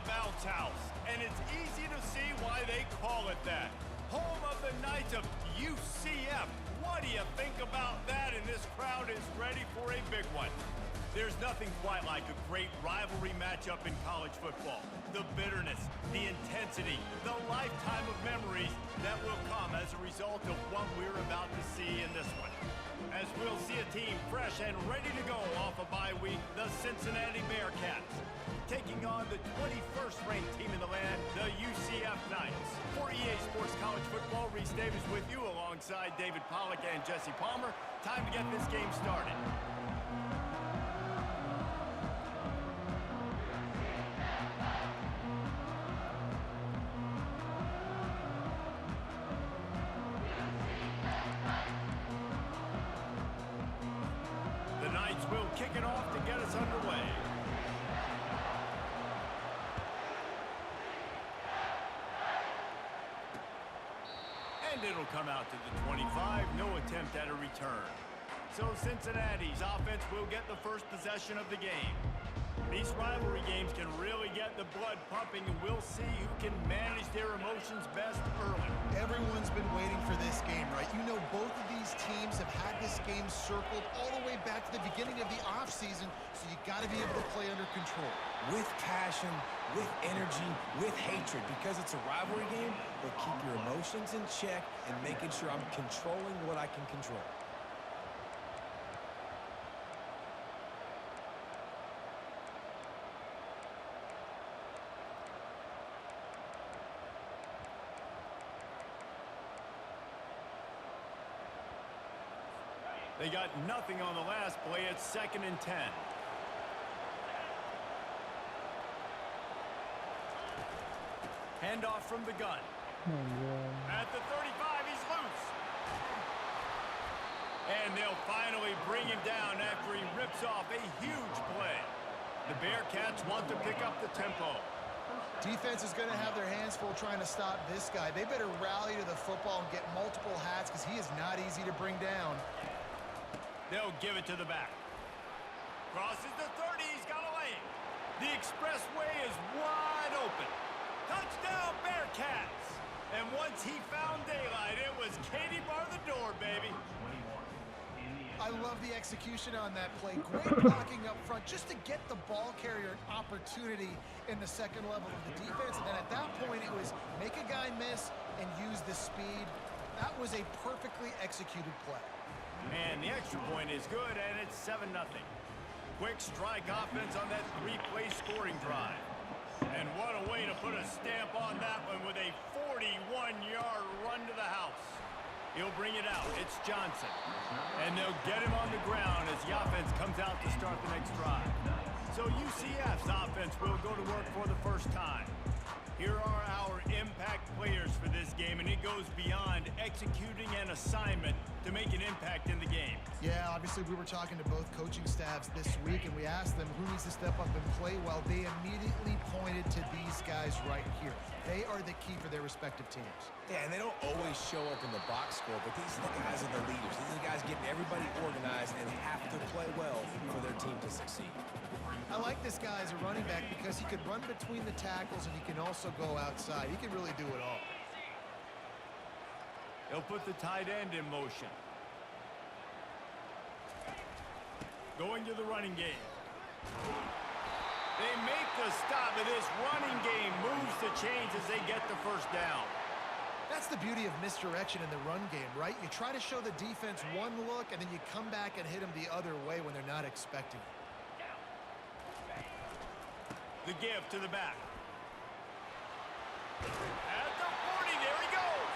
bounce house, and it's easy to see why they call it that. Home of the Knights of UCF. What do you think about that? And this crowd is ready for a big one. There's nothing quite like a great rivalry matchup in college football. The bitterness, the intensity, the lifetime of memories that will come as a result of what we're about to see in this one. As we'll see a team fresh and ready to go off a bye week, the Cincinnati Bearcats, taking on the 21st ranked team in the land, the UCF Knights. For EA Sports College Football, Reese Davis with you alongside David Pollack and Jesse Palmer. Time to get this game started. The Knights will kick it off to get us underway. And it'll come out to the 25, no attempt at a return. So Cincinnati's offense will get the first possession of the game. These rivalry games can really get the blood pumping, and we'll see who can manage their emotions best early. Everyone's been waiting for this game, right? You know, both of these teams have had this game circled all the way back to the beginning of the offseason, so you got to be able to play under control. With passion, with energy, with hatred, because it's a rivalry game, but keep your emotions in check and making sure I'm controlling what I can control. They got nothing on the last play. It's 2nd and 10. Handoff from the gun. At the 35, he's loose. And they'll finally bring him down after he rips off a huge play. The Bearcats want to pick up the tempo. Defense is going to have their hands full trying to stop this guy. They better rally to the football and get multiple hats because he is not easy to bring down. They'll give it to the back. Crosses the 30. He's got a lane. The expressway is wide open. Touchdown, Bearcats. And once he found daylight, it was Katie bar the door, baby. I love the execution on that play. Great blocking up front just to get the ball carrier an opportunity in the second level of the defense. And then at that point, it was make a guy miss and use the speed. That was a perfectly executed play. And the extra point is good, and it's 7-0. Quick strike offense on that 3-play scoring drive. And what a way to put a stamp on that one with a 41-yard run to the house. He'll bring it out. It's Johnson. And they'll get him on the ground as the offense comes out to start the next drive. So UCF's offense will go to work for the first time. Here are our impact players for this game, and it goes beyond executing an assignment to make an impact in the game. Yeah, obviously we were talking to both coaching staffs this week, and we asked them who needs to step up and play well. They immediately pointed to these guys right here. They are the key for their respective teams. Yeah, and they don't always show up in the box score, but these are the guys that are the leaders. These are the guys getting everybody organized and have to play well for their team to succeed. I like this guy as a running back because he could run between the tackles and he can also go outside. He can really do it all. He'll put the tight end in motion. Going to the running game. They make the stop, and this running game moves the chains as they get the first down. That's the beauty of misdirection in the run game, right? You try to show the defense one look, and then you come back and hit them the other way when they're not expecting it. The give to the back. At the 40, there he goes.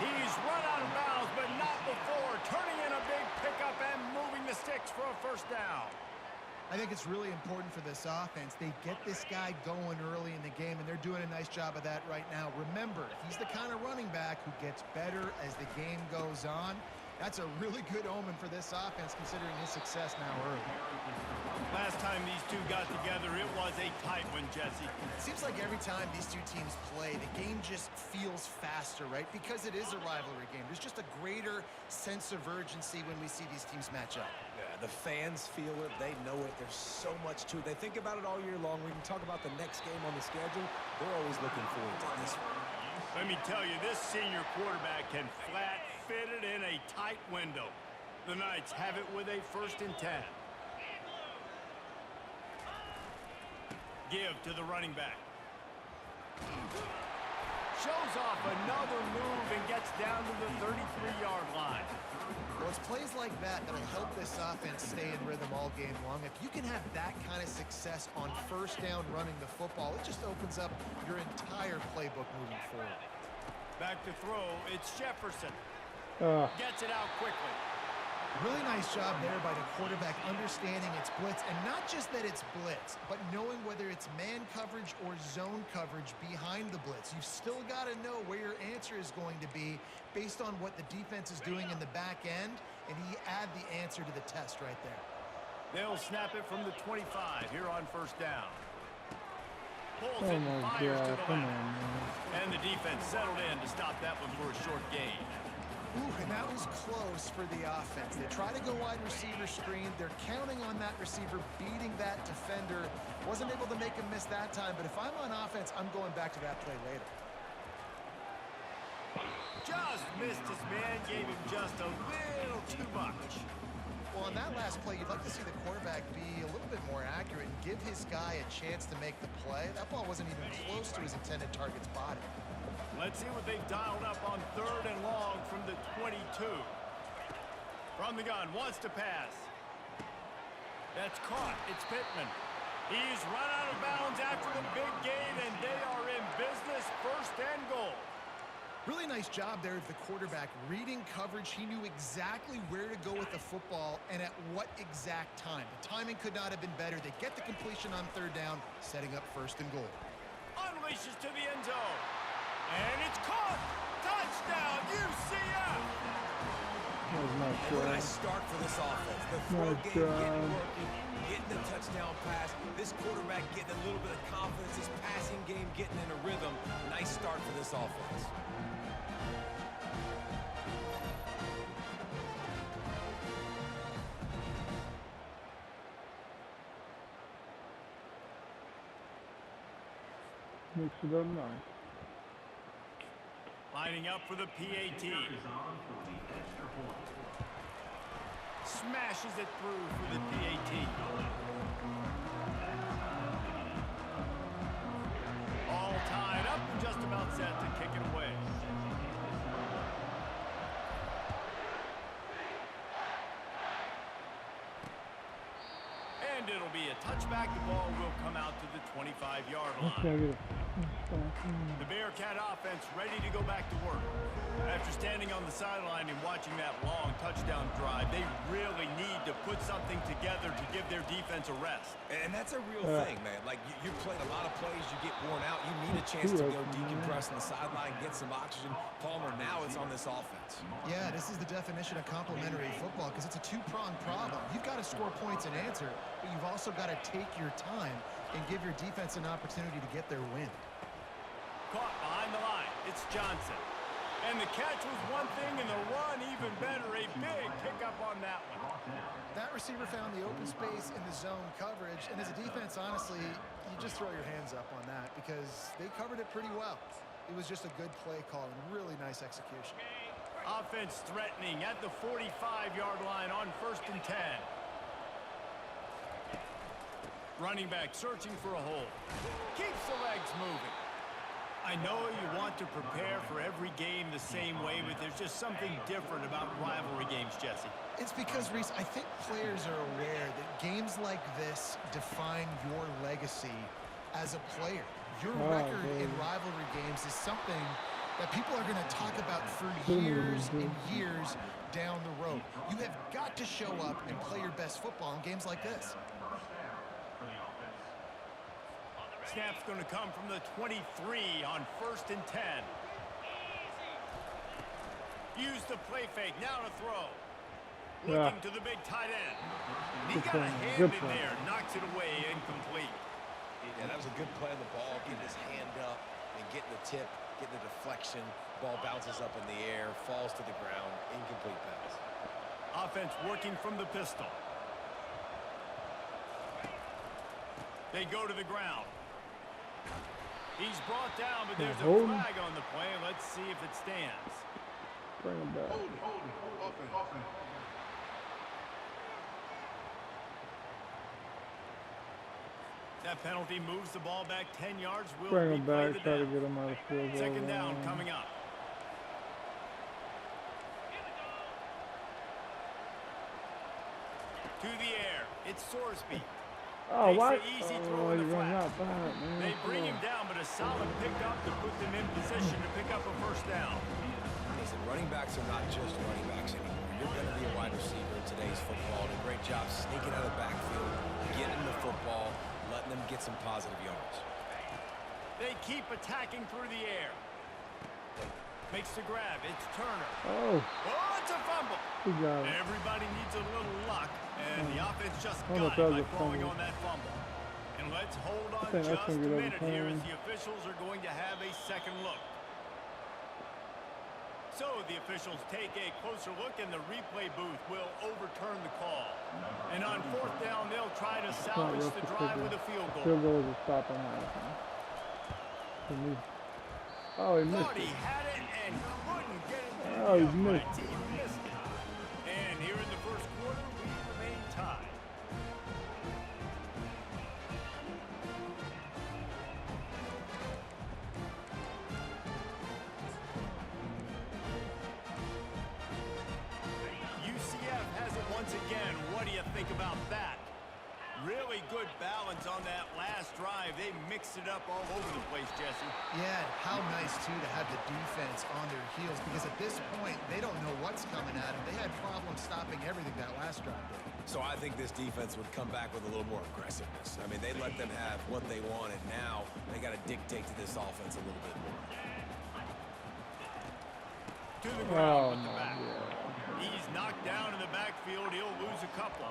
He's run out of bounds, but not before turning in a big pickup and moving the sticks for a first down. I think it's really important for this offense. They get this guy going early in the game, and they're doing a nice job of that right now. Remember, he's the kind of running back who gets better as the game goes on. That's a really good omen for this offense, considering his success now early. Last time these two got together, it was a tight one, Jesse. It seems like every time these two teams play, the game just feels faster, right? Because it is a rivalry game. There's just a greater sense of urgency when we see these teams match up. Yeah, the fans feel it. They know it. There's so much to it. They think about it all year long. We can talk about the next game on the schedule. They're always looking forward to this one. Let me tell you, this senior quarterback can flat fit it in a tight window. The Knights have it with a 1st and 10. Give to the running back. Shows off another move and gets down to the 33-yard line. Well, it's plays like that that'll help this offense stay in rhythm all game long. If you can have that kind of success on 1st down running the football, it just opens up your entire playbook moving forward. Back to throw, it's Jefferson. Gets it out quickly. Really nice job there by the quarterback understanding it's blitz, and not just that it's blitz, but knowing whether it's man coverage or zone coverage behind the blitz. You've still got to know where your answer is going to be based on what the defense is doing in the back end, and he add the answer to the test right there. They'll snap it from the 25 here on 1st down. Pulls it and fires to the left. And the defense settled in to stop that one for a short gain. Ooh, and that was close for the offense. They try to go wide receiver screen. They're counting on that receiver beating that defender. Wasn't able to make him miss that time, but if I'm on offense, I'm going back to that play later. Just missed his man, gave him just a little too much. Well, on that last play, you'd like to see the quarterback be a little bit more accurate and give his guy a chance to make the play. That ball wasn't even close to his intended target's body. Let's see what they've dialed up on 3rd and long from the 22. From the gun, wants to pass. That's caught. It's Pittman. He's run out of bounds after the big gain, and they are in business, 1st and goal. Really nice job there of the quarterback reading coverage. He knew exactly where to go with the football and at what exact time. The timing could not have been better. They get the completion on 3rd down, setting up 1st and goal. Unleashes to the end zone. And it's caught! Touchdown, UCF! What a nice start for this offense. The throw game getting working, getting the touchdown pass. This quarterback getting a little bit of confidence. This passing game getting in a rhythm. Nice start for this offense. Mix it up nice. Lining up for the PAT. Smashes it through for the PAT. All tied up and just about set to kick it away. And it'll be a touchback. The ball will come out to the 25-yard line. The Bearcat offense ready to go back to work. After standing on the sideline and watching that long touchdown drive, they really need to put something together to give their defense a rest. And that's a real thing, man. Like, you're playing a lot of plays, you get worn out. You need a chance to go decompress on the sideline, get some oxygen. Palmer, now it's on this offense. Yeah, this is the definition of complementary football because it's a two-pronged problem. You've got to score points and answer, but you've also got to take your time and give your defense an opportunity to get their win. Caught behind the line. It's Johnson. And the catch was one thing, and the run even better. A big pickup on that one. That receiver found the open space in the zone coverage, and as a defense, honestly, you just throw your hands up on that because they covered it pretty well. It was just a good play call and really nice execution. Offense threatening at the 45-yard line on 1st and 10. Running back searching for a hole. Keeps the legs moving. I know you want to prepare for every game the same way, but there's just something different about rivalry games, Jesse. It's because, Reese, I think players are aware that games like this define your legacy as a player. Your record in rivalry games is something that people are going to talk about for years and years down the road. You have got to show up and play your best football in games like this. Snap's going to come from the 23 on 1st and 10. Use the play fake. Now to throw. Yeah. Looking to the big tight end. He got a hand in there. Knocks it away. Incomplete. Yeah, that was a good play on the ball. Getting his hand up and getting the tip, getting the deflection. Ball bounces up in the air, falls to the ground. Incomplete pass. Offense working from the pistol. They go to the ground. He's brought down, but there's a flag on the play. Let's see if it stands. Bring him back. That penalty moves the ball back 10 yards. Will Bring him back, the try to down. get him out of field goal. Second down coming up. To the air. It's Sorsby. Oh, Takes what? the easy throw Oh, in the you run flat. out bad, man. They bring him down, but a solid pickup to put them in position to pick up a first down. Listen, running backs are not just running backs anymore. You're going to be a wide receiver in today's football. And a great job sneaking out of the backfield, getting the football, letting them get some positive yards. They keep attacking through the air. Makes the grab. It's Turner. Oh, Oh, it's a fumble. he got it. Everybody needs a little luck, and the offense just Oh, got that it by was a throwing fumble. on that fumble. And let's hold on think that's just a gonna get minute here as overturned. the officials are going to have a second look. So the officials take a closer look, and the replay booth will overturn the call. And on fourth down, they'll try to salvage the drive with a field goal. Field goal is a stop on that. Oh, he missed Thought he it. had it and couldn't get it to Oh, the he missed uprights. He missed it. And here in the first quarter, we remain tied. UCF has it once again. What do you think about that? Really good balance on that last drive. They mixed it up all over the place, Jesse. Yeah, how nice, too, to have the defense on their heels, because at this point, they don't know what's coming at them. They had problems stopping everything that last drive did. So I think this defense would come back with a little more aggressiveness. I mean, they let them have what they wanted. Now they got to dictate to this offense a little bit more. To the ground with the my back. God. He's knocked down in the backfield. He'll lose a couple.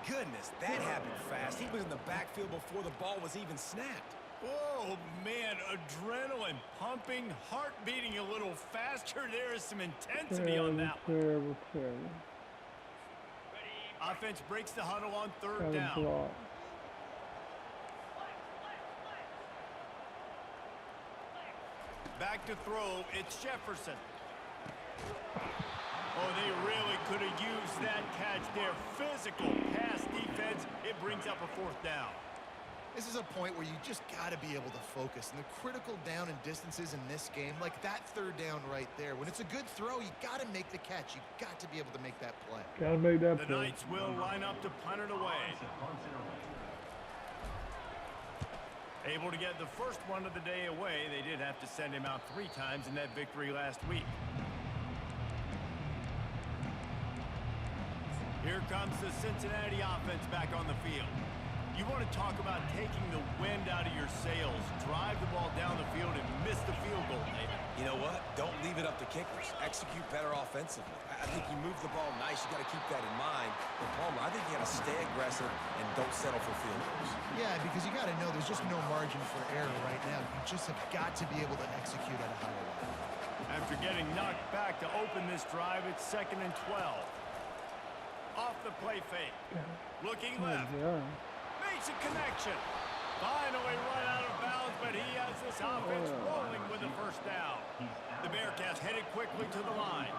Goodness, that happened fast. He was in the backfield before the ball was even snapped. Oh, man, adrenaline pumping, heart beating a little faster. There is some intensity on that one. Terrible, terrible. Offense breaks the huddle on third Got a down. block. Back to throw. It's Jefferson. Oh, they really could have used that catch there. Physical pass defense. It brings up a fourth down. This is a point where you just got to be able to focus. And the critical down and distances in this game, like that third down right there, when it's a good throw, you got to make the catch. You got to be able to make that play. Gotta make that The play. Knights will line up to punt it away. Able to get the first one of the day away. They did have to send him out 3 times in that victory last week. Here comes the Cincinnati offense back on the field. You want to talk about taking the wind out of your sails. Drive the ball down the field and miss the field goal, David. You know what? Don't leave it up to kickers. Execute better offensively. I think you move the ball nice. You got to keep that in mind. But Palmer, I think you got to stay aggressive and don't settle for field goals. Yeah, because you got to know there's just no margin for error right now. You just have got to be able to execute at a higher level. After getting knocked back to open this drive, it's 2nd and 12. Off the play fake. Looking left. Yeah. Makes a connection. Finally run out of bounds, but he has this offense rolling with a first down. The Bearcats headed quickly to the line.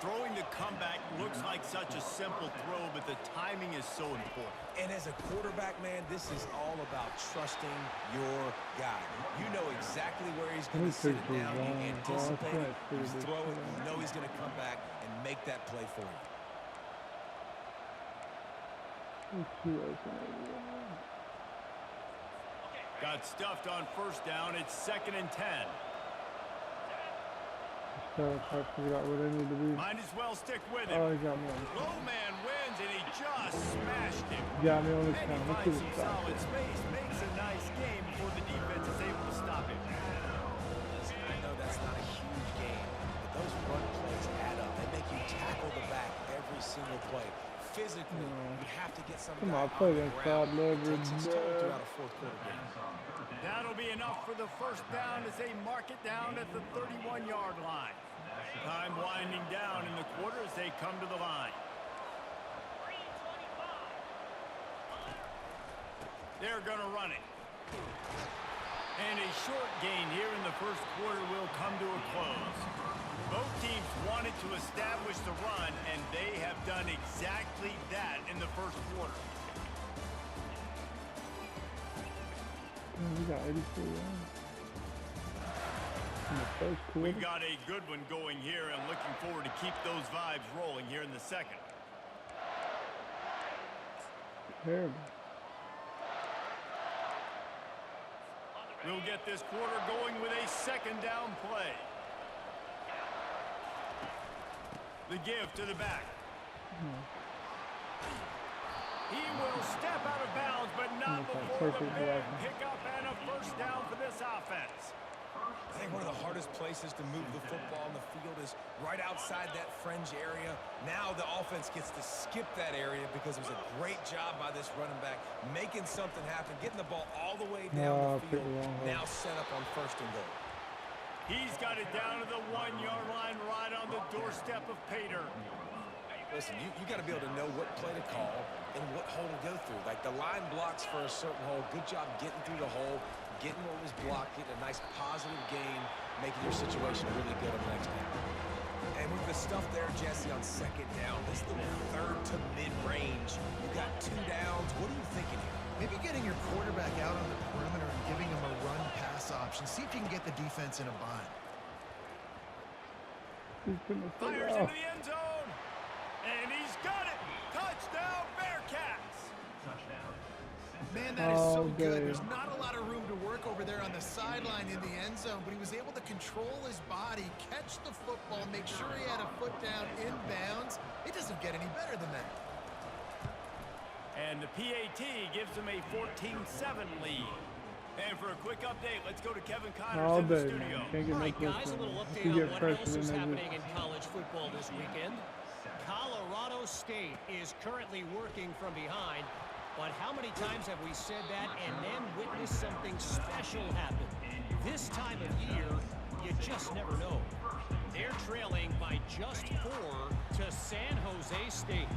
Throwing the comeback looks like such a simple throw, but the timing is so important. And as a quarterback, man, this is all about trusting your guy. You know exactly where he's going to sit it down. You anticipate it. You throw it. You know he's going to come back and make that play for you. Got stuffed on first down. It's 2nd and 10. I forgot where they need to be. Might as well stick with Oh, him. he got me on. Low man wins, and he just smashed him. Got me on the And he count. Let's finds get some it stopped. solid space, makes a nice game before the defense is able to stop him. Listen, I know that's not a huge game, but those run plays add up. final play. Physically, you have to get some Come guy on, on play the that ground. side It leverage, takes its toll bruh. throughout a fourth quarter game. That'll be enough for the first down as they mark it down at the 31-yard line. Time winding down in the quarter as they come to the line. They're going to run it. And a short gain here in the first quarter will come to a close. Both teams wanted to establish the run, and they have done exactly that in the first quarter. We got 84 yards. In the first quarter. We've got a good one going here, and looking forward to keep those vibes rolling here in the second. Terrible. We'll get this quarter going with a second down play. The give to the back. He will step out of bounds, but not before the big pickup and a first down for this offense. I think one of the hardest places to move the football on the field is right outside that fringe area. Now the offense gets to skip that area because it was a great job by this running back, making something happen, getting the ball all the way down the field, now set up on first and goal. He's got it down to the 1-yard line right on the doorstep of Pater. Listen, you got to be able to know what play to call and what hole to go through. Like the line blocks for a certain hole. Good job getting through the hole, getting what was blocked, getting a nice positive gain, making your situation really good on the next down. And with the stuff there, Jesse, on second down, this little third to mid-range, you got 2 downs. What are you thinking here? Maybe getting your quarterback out on the perimeter and giving him a run-pass option. See if you can get the defense in a bind. Fires into the end zone. And he's got it. Touchdown, Bearcats. Man, that is so good. There's not a lot of room to work over there on the sideline in the end zone, but he was able to control his body, catch the football, make sure he had a foot down inbounds. It doesn't get any better than that. And the PAT gives them a 14-7 lead. And for a quick update, let's go to Kevin Connors in the studio. All right, guys, a little update on what else is happening in college football this weekend. Colorado State is currently working from behind, but how many times have we said that and then witnessed something special happen? This time of year, you just never know. They're trailing by just 4 to San Jose State.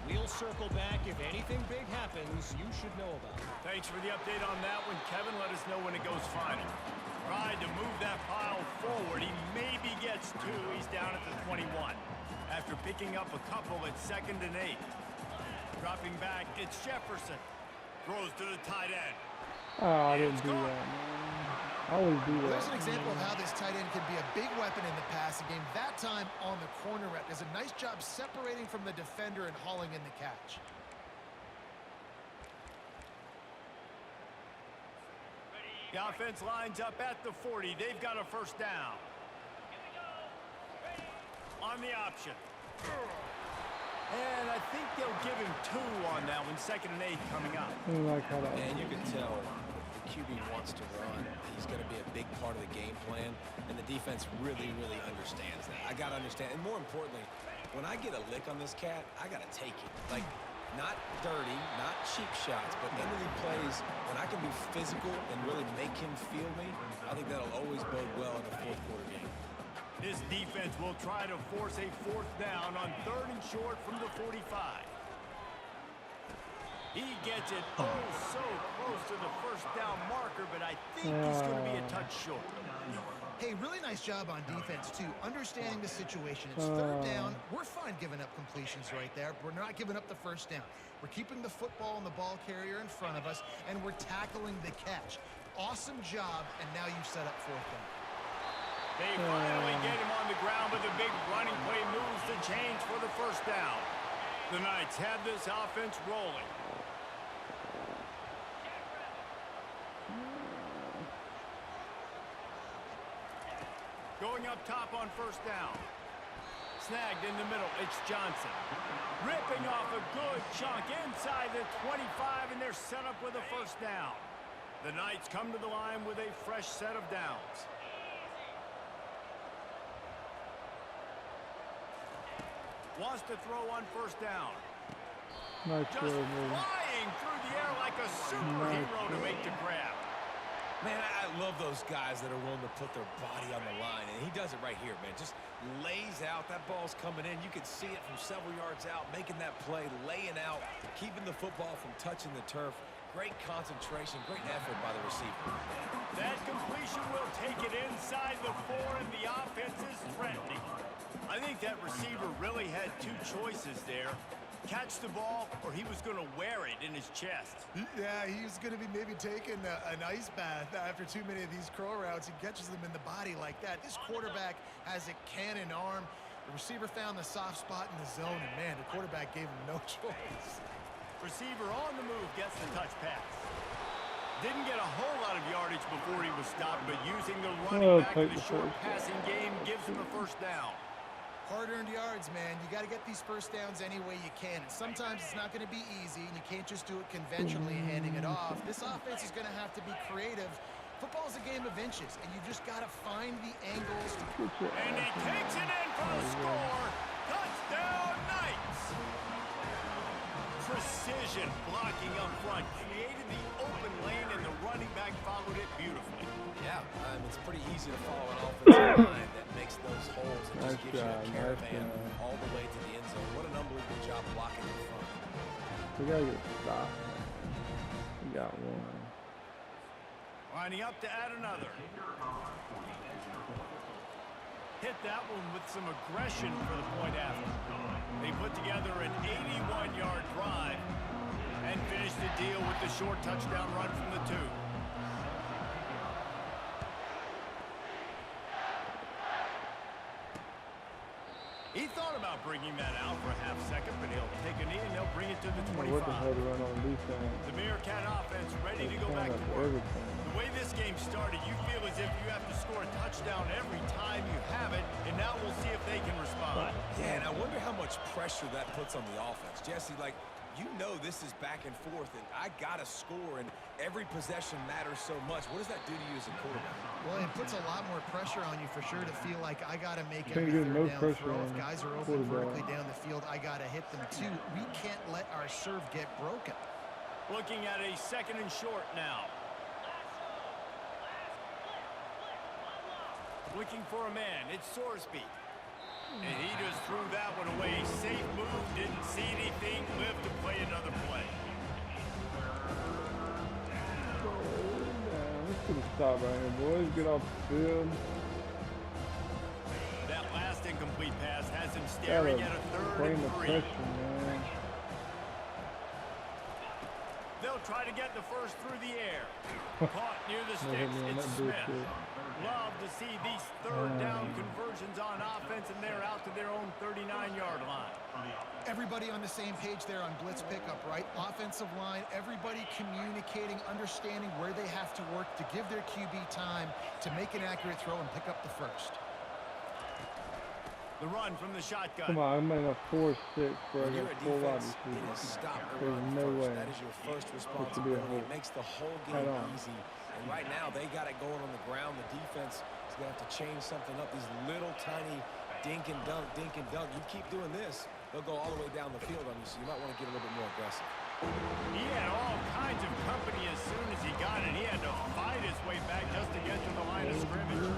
We'll circle back. If anything big happens, you should know about it. Thanks for the update on that one, Kevin. Let us know when it goes final. Tried to move that pile forward. He maybe gets 2. He's down at the 21. After picking up a couple at 2nd and 8. Dropping back, it's Jefferson. Throws to the tight end. Oh, I didn't do that, man. I always do that. There's an example of how this tight end can be a big weapon in the passing game. That time on the corner route. Does a nice job separating from the defender and hauling in the catch. The offense lines up at the 40. They've got a first down. On the option. And I think they'll give him 2 on that one. 2nd and 8 coming up. And you can tell the QB wants to run. He's going to be a big part of the game plan. And the defense really, really understands that. I got to understand. And more importantly, when I get a lick on this cat, I got to take it. Like, not dirty, not cheap shots, but end of the plays, when I can be physical and really make him feel me, I think that'll always bode well in the fourth quarter game. This defense will try to force a 4th down on 3rd and short from the 45. He gets it so close to the first down marker, but I think he's going to be a touch short. Hey, really nice job on defense, too. Understanding the situation. It's 3rd down. We're fine giving up completions right there. We're not giving up the first down. We're keeping the football and the ball carrier in front of us, and we're tackling the catch. Awesome job, and now you've set up 4th down. They finally get him on the ground, but the big running play moves the chains for the first down. The Knights have this offense rolling. Going up top on first down. Snagged in the middle, it's Johnson. Ripping off a good chunk inside the 25, and they're set up with a first down. The Knights come to the line with a fresh set of downs. Wants to throw on first down. Nice Just throw, man. flying through the air like a superhero to make the grab. Man, I love those guys that are willing to put their body on the line, and he does it right here, man. Just lays out. That ball's coming in. You can see it from several yards out, making that play, laying out, keeping the football from touching the turf. Great concentration, great effort by the receiver. That completion will take it inside the 4, and the offense is threatening. I think that receiver really had two choices there. Catch the ball, or he was going to wear it in his chest. Yeah, he was going to be maybe taking an ice bath after too many of these curl routes. He catches them in the body like that. This quarterback has a cannon arm. The receiver found the soft spot in the zone, and, man, the quarterback gave him no choice. Receiver on the move gets the touch pass. Didn't get a whole lot of yardage before he was stopped, but using the running back in the short passing game gives him a first down. Hard-earned yards, man. You got to get these first downs any way you can. And sometimes it's not going to be easy, and you can't just do it conventionally, handing it off. This offense is going to have to be creative. Football's a game of inches, and you just got to find the angles. And he takes it in for the score. Touchdown, Knights! Precision blocking up front. Created the open lane, and the running back followed it beautifully. Yeah, it's pretty easy to follow an offensive line that makes those holes and just gives you a caravan all the way to the end zone. What an unbelievable job blocking in front. We gotta get stopped. We got one. Lining up to add another. Hit that one with some aggression for the point after. They put together an 81-yard drive and finished the deal with the short touchdown run from the 2. He thought about bringing that out for a half second, but he'll take a knee and they'll bring it to the 25. What the hell to run on defense? The Meerkat offense ready to go back to work. The way this game started, you feel as if you have to score a touchdown every time you have it, and now we'll see if they can respond. Yeah, and I wonder how much pressure that puts on the offense. Jesse, like, you know this is back and forth, and I got to score, and every possession matters so much. What does that do to you as a quarterback? Well, it puts a lot more pressure on you for sure to feel like I got to make every third down throw. If guys are open vertically down the field, I got to hit them too. We can't let our serve get broken. Looking at a 2nd and short now. Looking for a man. It's Sorsby. And he just threw that one away. Safe move. Didn't see anything. Lived to play another play. Let's get a stop right here, boys. Get off the field. That last incomplete pass has him staring at a 3rd and 3. Man. They'll try to get the first through the air. Caught near the sticks. It's Smith. Love to see these 3rd down conversions on offense, and they're out to their own 39-yard line. Everybody on the same page there on blitz pickup, right? Offensive line, everybody communicating, understanding where they have to work to give their QB time to make an accurate throw and pick up the first. The run from the shotgun. Come on, I'm in a 4-6 for a full wide receiver. There's no way. That is your first responsibility. It makes the whole game easy. And right now, they got it going on the ground. The defense is going to have to change something up. These little tiny dink and dunk, dink and dunk. You keep doing this, they'll go all the way down the field on you, so you might want to get a little bit more aggressive. He had all kinds of company as soon as he got it. He had to fight his way back just to get to the line of scrimmage.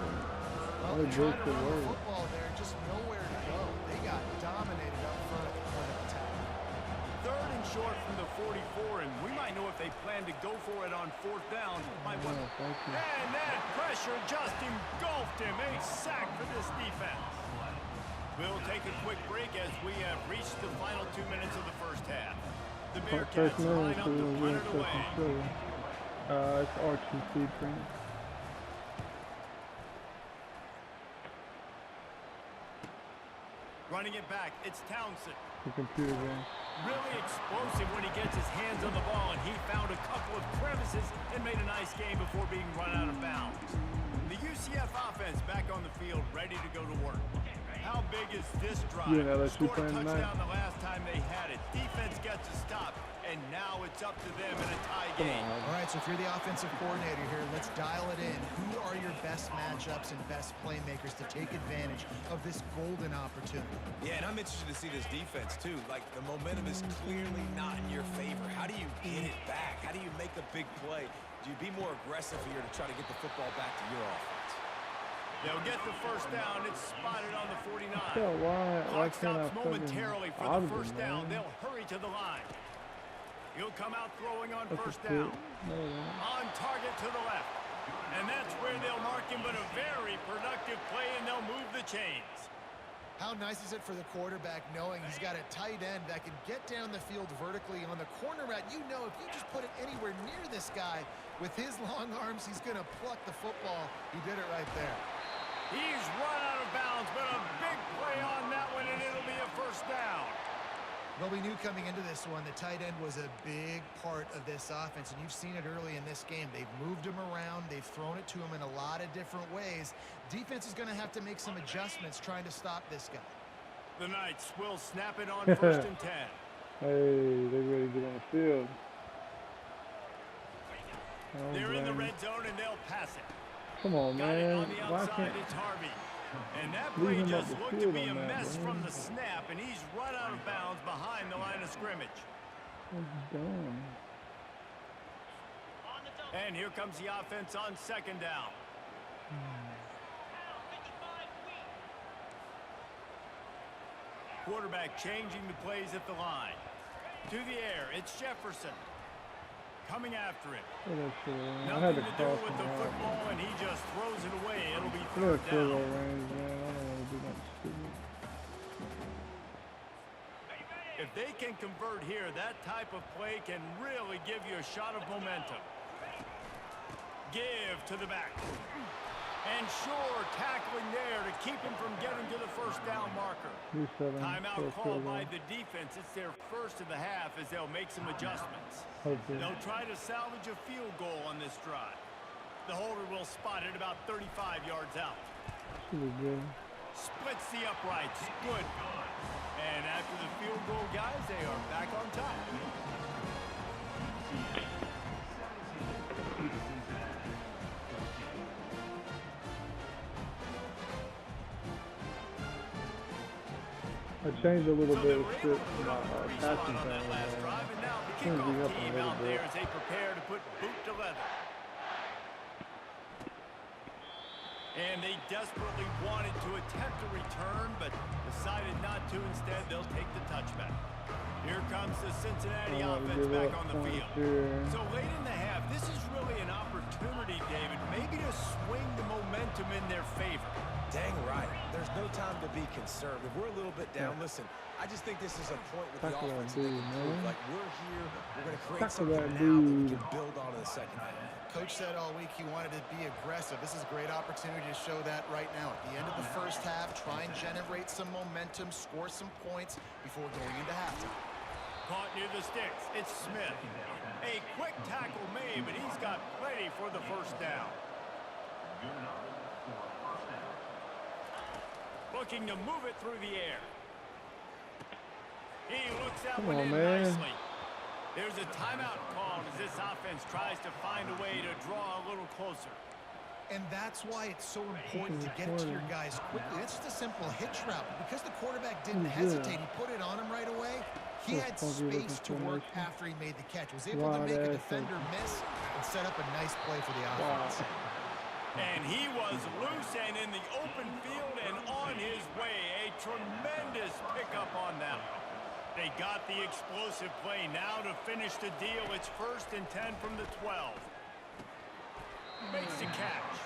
Well, they're trying to run the football there, just nowhere to go. They got dominated up front at the point of attack. 3rd and short from the 44, and we might know if they plan to go for it on 4th down. And that pressure just engulfed him. A sack for this defense. We'll take a quick break as we have reached the final 2 minutes of the first half. The Bearcats line up to punt it away. It's RTC training. Running it back, it's Townsend. The computer game. Really explosive when he gets his hands on the ball, and he found a couple of crevices and made a nice game before being run out of bounds. The UCF offense back on the field, ready to go to work. How big is this drive? Scored a touchdown the last time they had it. Defense gets a stop, and now it's up to them in a tie game. All right, so if you're the offensive coordinator here, let's dial it in. Who are your best matchups and best playmakers to take advantage of this golden opportunity? Yeah, and I'm interested to see this defense, too. Like, the momentum is clearly not in your favor. How do you get it back? How do you make a big play? Do you be more aggressive here to try to get the football back to your offense? They'll get the first down. It's spotted on the 49. Yeah, why Clock can't I stops momentarily for the first down. man? They'll hurry to the line. He'll come out throwing on That's first a down. No, On target to the left. And that's where they'll mark him, but a very productive play, and they'll move the chains. How nice is it for the quarterback knowing he's got a tight end that can get down the field vertically on the corner route? You know, if you just put it anywhere near this guy with his long arms, he's going to pluck the football. He did it right there. He's run out of bounds, but a big play on that one, and it'll be a first down. Well, we knew coming into this one the tight end was a big part of this offense, and you've seen it early in this game. They've moved him around. They've thrown it to him in a lot of different ways. Defense is going to have to make some adjustments trying to stop this guy. The Knights will snap it on first and 10. Hey, they're ready to get on the field. Oh, They're in the red zone, and they'll pass it. Come on, Got it man. on the Why outside, can't it's Harvey. And that Leave play him up just the looked to field be a on that, mess man. from the snap, and he's run out of bounds behind the line of scrimmage. That's dumb. And here comes the offense on second down. Quarterback changing the plays at the line. To the air, it's Jefferson. Coming after it. Nothing to do with the football, and he just throws it away. It'll be third down. Range, man. I don't want to do nothing stupid. If they can convert here, that type of play can really give you a shot of momentum. Give to the back. And sure, tackling there to keep him from getting to the first down marker. Timeout called by the defense. It's their first of the half as they'll make some adjustments. They'll try to salvage a field goal on this drive. The holder will spot it about 35 yards out. Splits the uprights. Good. And after the field goal, guys, they are back on top. I changed a little So bit they of were shit able to in put my up a free passing spot on that thing, last man. drive, and now the Seems to be kickoff up a team little out bit. there as they prepare to put boot to leather. And they desperately wanted to attempt a return, but decided not to. Instead, they'll take the touchback. Here comes the Cincinnati offense back on the field. So late in the half, this is really an opportunity, David, maybe to swing the momentum in their favor. Dang right. There's no time to be concerned. If we're a little bit down, listen, I just think this is a point with the offense they can prove. Like, we're here, we're going to create something now that we can build on in the second half. Coach said all week he wanted to be aggressive. This is a great opportunity to show that right now. At the end of the first half, try and generate some momentum, score some points before going into halftime. Caught near the sticks. It's Smith. A quick tackle made, but he's got plenty for the first down. Looking to move it through the air. He looks that one in nicely. There's a timeout called as this offense tries to find a way to draw a little closer. And that's why it's so important to get it to your guys quickly. It's just a simple hitch route. Because the quarterback didn't hesitate, he put it on him right away. He had space to work after he made the catch. Was able to make a defender miss and set up a nice play for the offense. And he was loose and in the open field and on his way. A tremendous pickup on that one. They got the explosive play. Now to finish the deal, it's 1st and 10 from the 12. Makes the catch.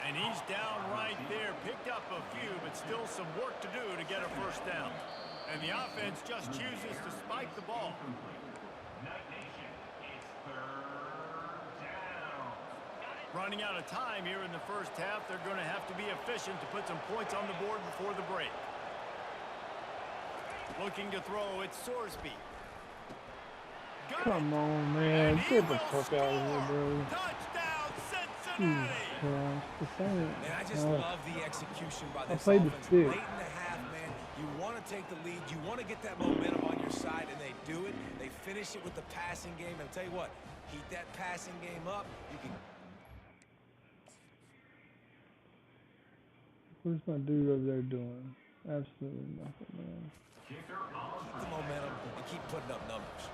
And he's down right there. Picked up a few, but still some work to do to get a first down. And the offense just chooses to spike the ball. Running out of time here in the first half. They're going to have to be efficient to put some points on the board before the break. Looking to throw, it's Sorsby. Come on, man. Get the fuck out of here, bro. Touchdown, Cincinnati! Man, I just love the execution by this played the offense. stick. Late in the half, man, you want to take the lead. You want to get that momentum on your side, and they do it. They finish it with the passing game. And I'll tell you what, heat that passing game up. You can... What's my dude over there doing? Absolutely nothing, man. Keep the momentum and keep putting up numbers.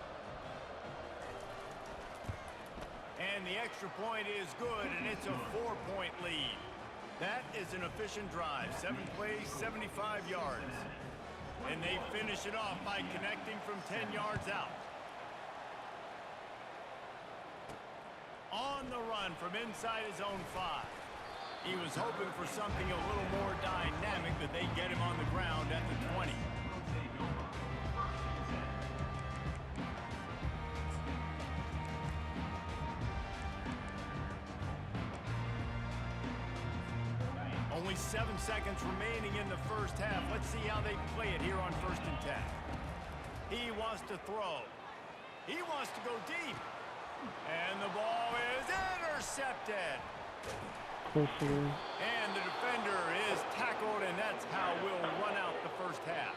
And the extra point is good, and it's a 4-point lead. That is an efficient drive. 7 plays, 75 yards. And they finish it off by connecting from 10 yards out. On the run from inside his own 5. He was hoping for something a little more dynamic, but they get him on the ground at the 20. Only 7 seconds remaining in the first half. Let's see how they play it here on 1st and 10. He wants to throw. He wants to go deep. And the ball is intercepted. And the defender is tackled, and that's how we'll run out the first half.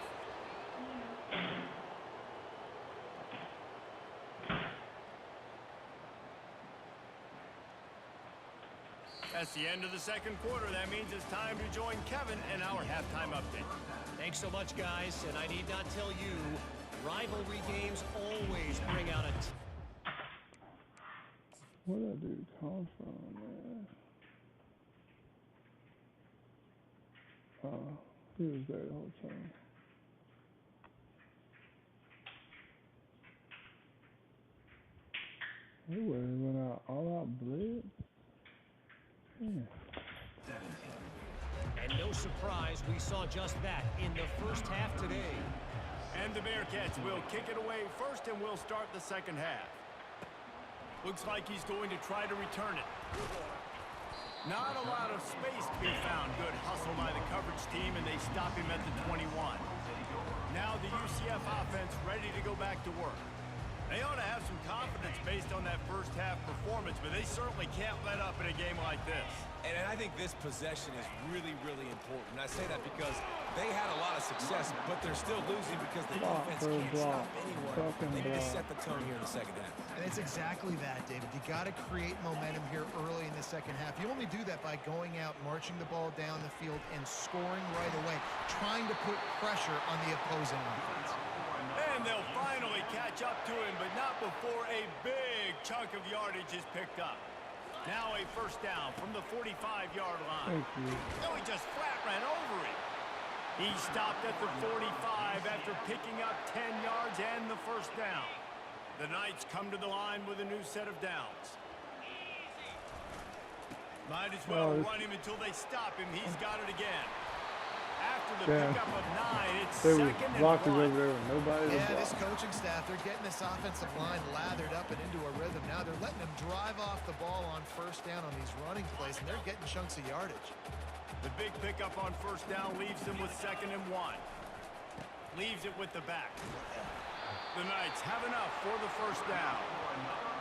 That's the end of the second quarter. That means it's time to join Kevin in our halftime update. Thanks so much, guys. And I need not tell you, rivalry games always bring out a... Where that dude come from, man? He was there the whole time. He went out all out blitz. Yeah. And no surprise, we saw just that in the first half today. And the Bearcats will kick it away first, and we'll start the second half. Looks like he's going to try to return it. Not a lot of space to be found. Good hustle by the coverage team, and they stop him at the 21. Now the UCF offense ready to go back to work. They ought to have some confidence based on that first half performance, but they certainly can't let up in a game like this. And I think this possession is really, really important. And I say that because they had a lot of success, but they're still losing because the offense can't stop anyone. They need to set the tone here in the second half. And it's exactly that, David. You got to create momentum here early in the second half. You only do that by going out, marching the ball down the field, and scoring right away, trying to put pressure on the opposing offense. And they'll finally catch up to him, but not before a big chunk of yardage is picked up. Now a first down from the 45-yard line. No, he just flat ran over him. He stopped at the 45 after picking up 10 yards and the first down. The Knights come to the line with a new set of downs. Might as well run him until they stop him. He's got it again. After the pickup of 9, it's second and 1. Over there with nobody. Yeah, this coaching staff, they're getting this offensive line lathered up and into a rhythm. Now they're letting them drive off the ball on first down on these running plays, and they're getting chunks of yardage. The big pickup on first down leaves them with second and 1. Leaves it with the back. The Knights have enough for the first down.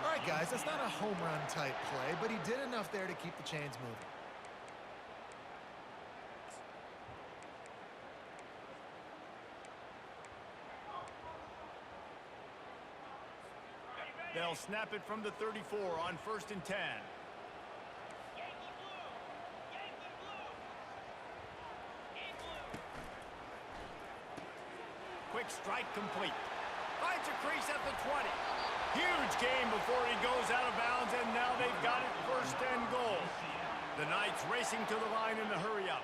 All right, guys, that's not a home run type play, but he did enough there to keep the chains moving. They'll snap it from the 34 on 1st and 10. Quick strike complete. Finds a crease at the 20. Huge gain before he goes out of bounds, and now they've got it 1st and goal. The Knights racing to the line in the hurry-up.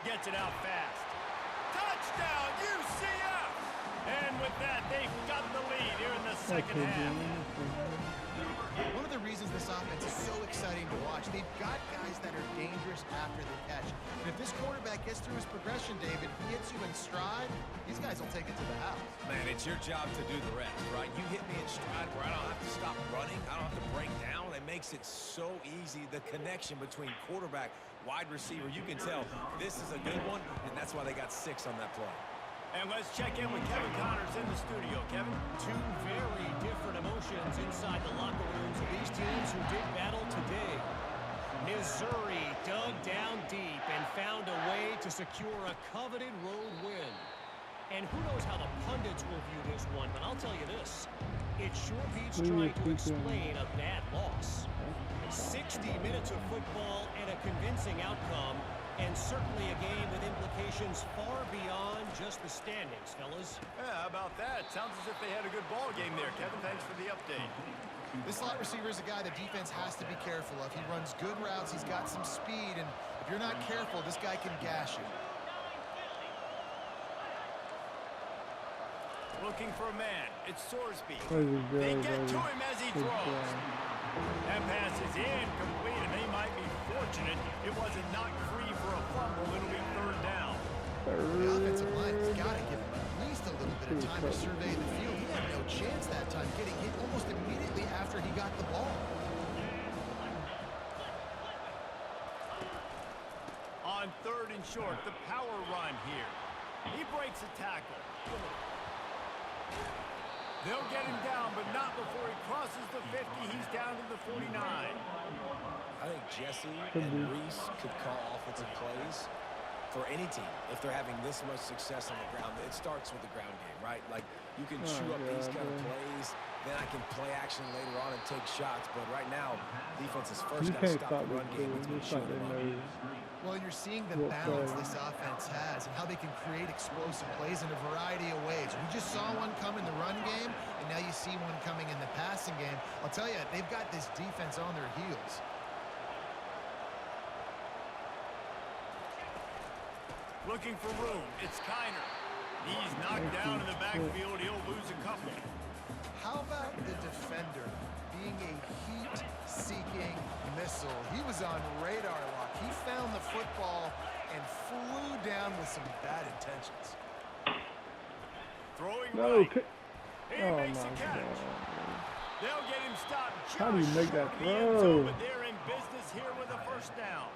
Gets it out fast. Touchdown, UCF! And with that, they've got the lead here in the second half. One of the reasons this offense is so exciting to watch, they've got guys that are dangerous after the catch. And if this quarterback gets through his progression, David, he hits you in stride, these guys will take it to the house. Man, it's your job to do the rest, right? You hit me in stride where I don't have to stop running. I don't have to break down. It makes it so easy, the connection between quarterback, wide receiver. You can tell this is a good one, and that's why they got 6 on that play. And let's check in with Kevin Connors in the studio. Kevin? Two very different emotions inside the locker rooms of these teams who did battle today. Missouri dug down deep and found a way to secure a coveted road win. And who knows how the pundits will view this one, but I'll tell you this. it sure beats trying to explain a bad loss. 60 minutes of football and a convincing outcome, and certainly a game with implications far beyond just the standings, fellas. Yeah, how about that? Sounds as if they had a good ball game there, Kevin. Thanks for the update. This slot receiver is a guy the defense has to be careful of. He runs good routes, he's got some speed, and if you're not careful, this guy can gash you. Looking for a man. It's Sorsby. They get to him as he throws. That pass is incomplete, and they might be fortunate it wasn't knocked free for a fumble. It'll be third down. The offensive line has got to give him at least a little bit of time to survey the field. He had no chance that time, getting hit almost immediately after he got the ball. On third and short, the power run here. He breaks a tackle. They'll get him down, but not before he crosses the 50. He's down to the 49. I think Jesse and Reese could call offensive plays for any team if they're having this much success on the ground. It starts with the ground game, right? Like, you can chew up these kind of plays, then I can play action later on and take shots. But right now, defense is first got to stop the run game. Well, you're seeing the balance this offense has and how they can create explosive plays in a variety of ways. We just saw one come in the run game, and now you see one coming in the passing game. I'll tell you, they've got this defense on their heels. Looking for room. It's Kiner. He's knocked down in the backfield. He'll lose a couple. How about the defender being a heat-seeking missile? He was on radar lock. He found the football and flew down with some bad intentions. Throwing right. He Oh makes my a catch. God. They'll get him stopped. How do you make that Short of the end zone, throw? but they're in business here with a first down.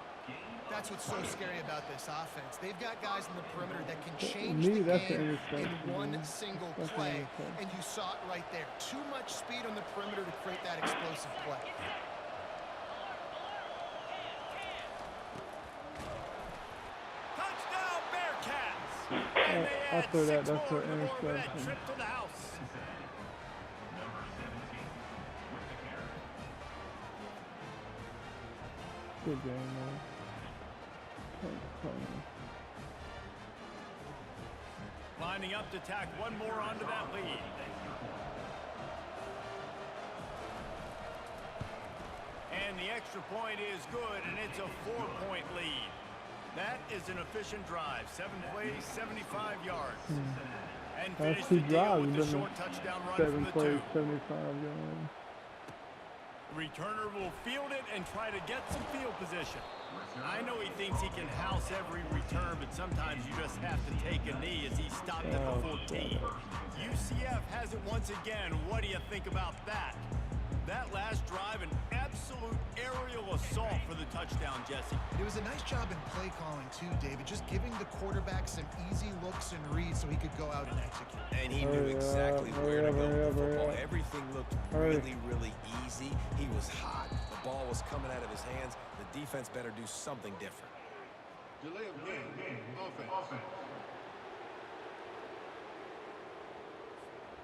That's what's so scary about this offense. They've got guys in the perimeter that can change Me, the that's game an in interception, one man. single That's an play, interception. and you saw it right there. Too much speed on the perimeter to create that explosive play. Touchdown, Bearcats! And they add After that, 6 that's more an to the board for that interception. trip to the house. Good game, man. Lining up to tack one more onto that lead. And the extra point is good, and it's a 4-point lead. That is an efficient drive. 7 plays, 75 yards. And That's finish 2 the deal drives. with You've the been short touchdown run 7 from the plays, 2. 75 yards. Returner will field it and try to get some field position. I know he thinks he can house every return, but sometimes you just have to take a knee as he stopped at the 14. UCF has it once again. What do you think about that? That last drive, an absolute aerial assault for the touchdown, Jesse. It was a nice job in play calling too, David, just giving the quarterback some easy looks and reads so he could go out and execute. And he knew exactly where to go with the football. Everything looked really, really easy. He was hot. The ball was coming out of his hands. The defense better do something different. Delay of game, offense.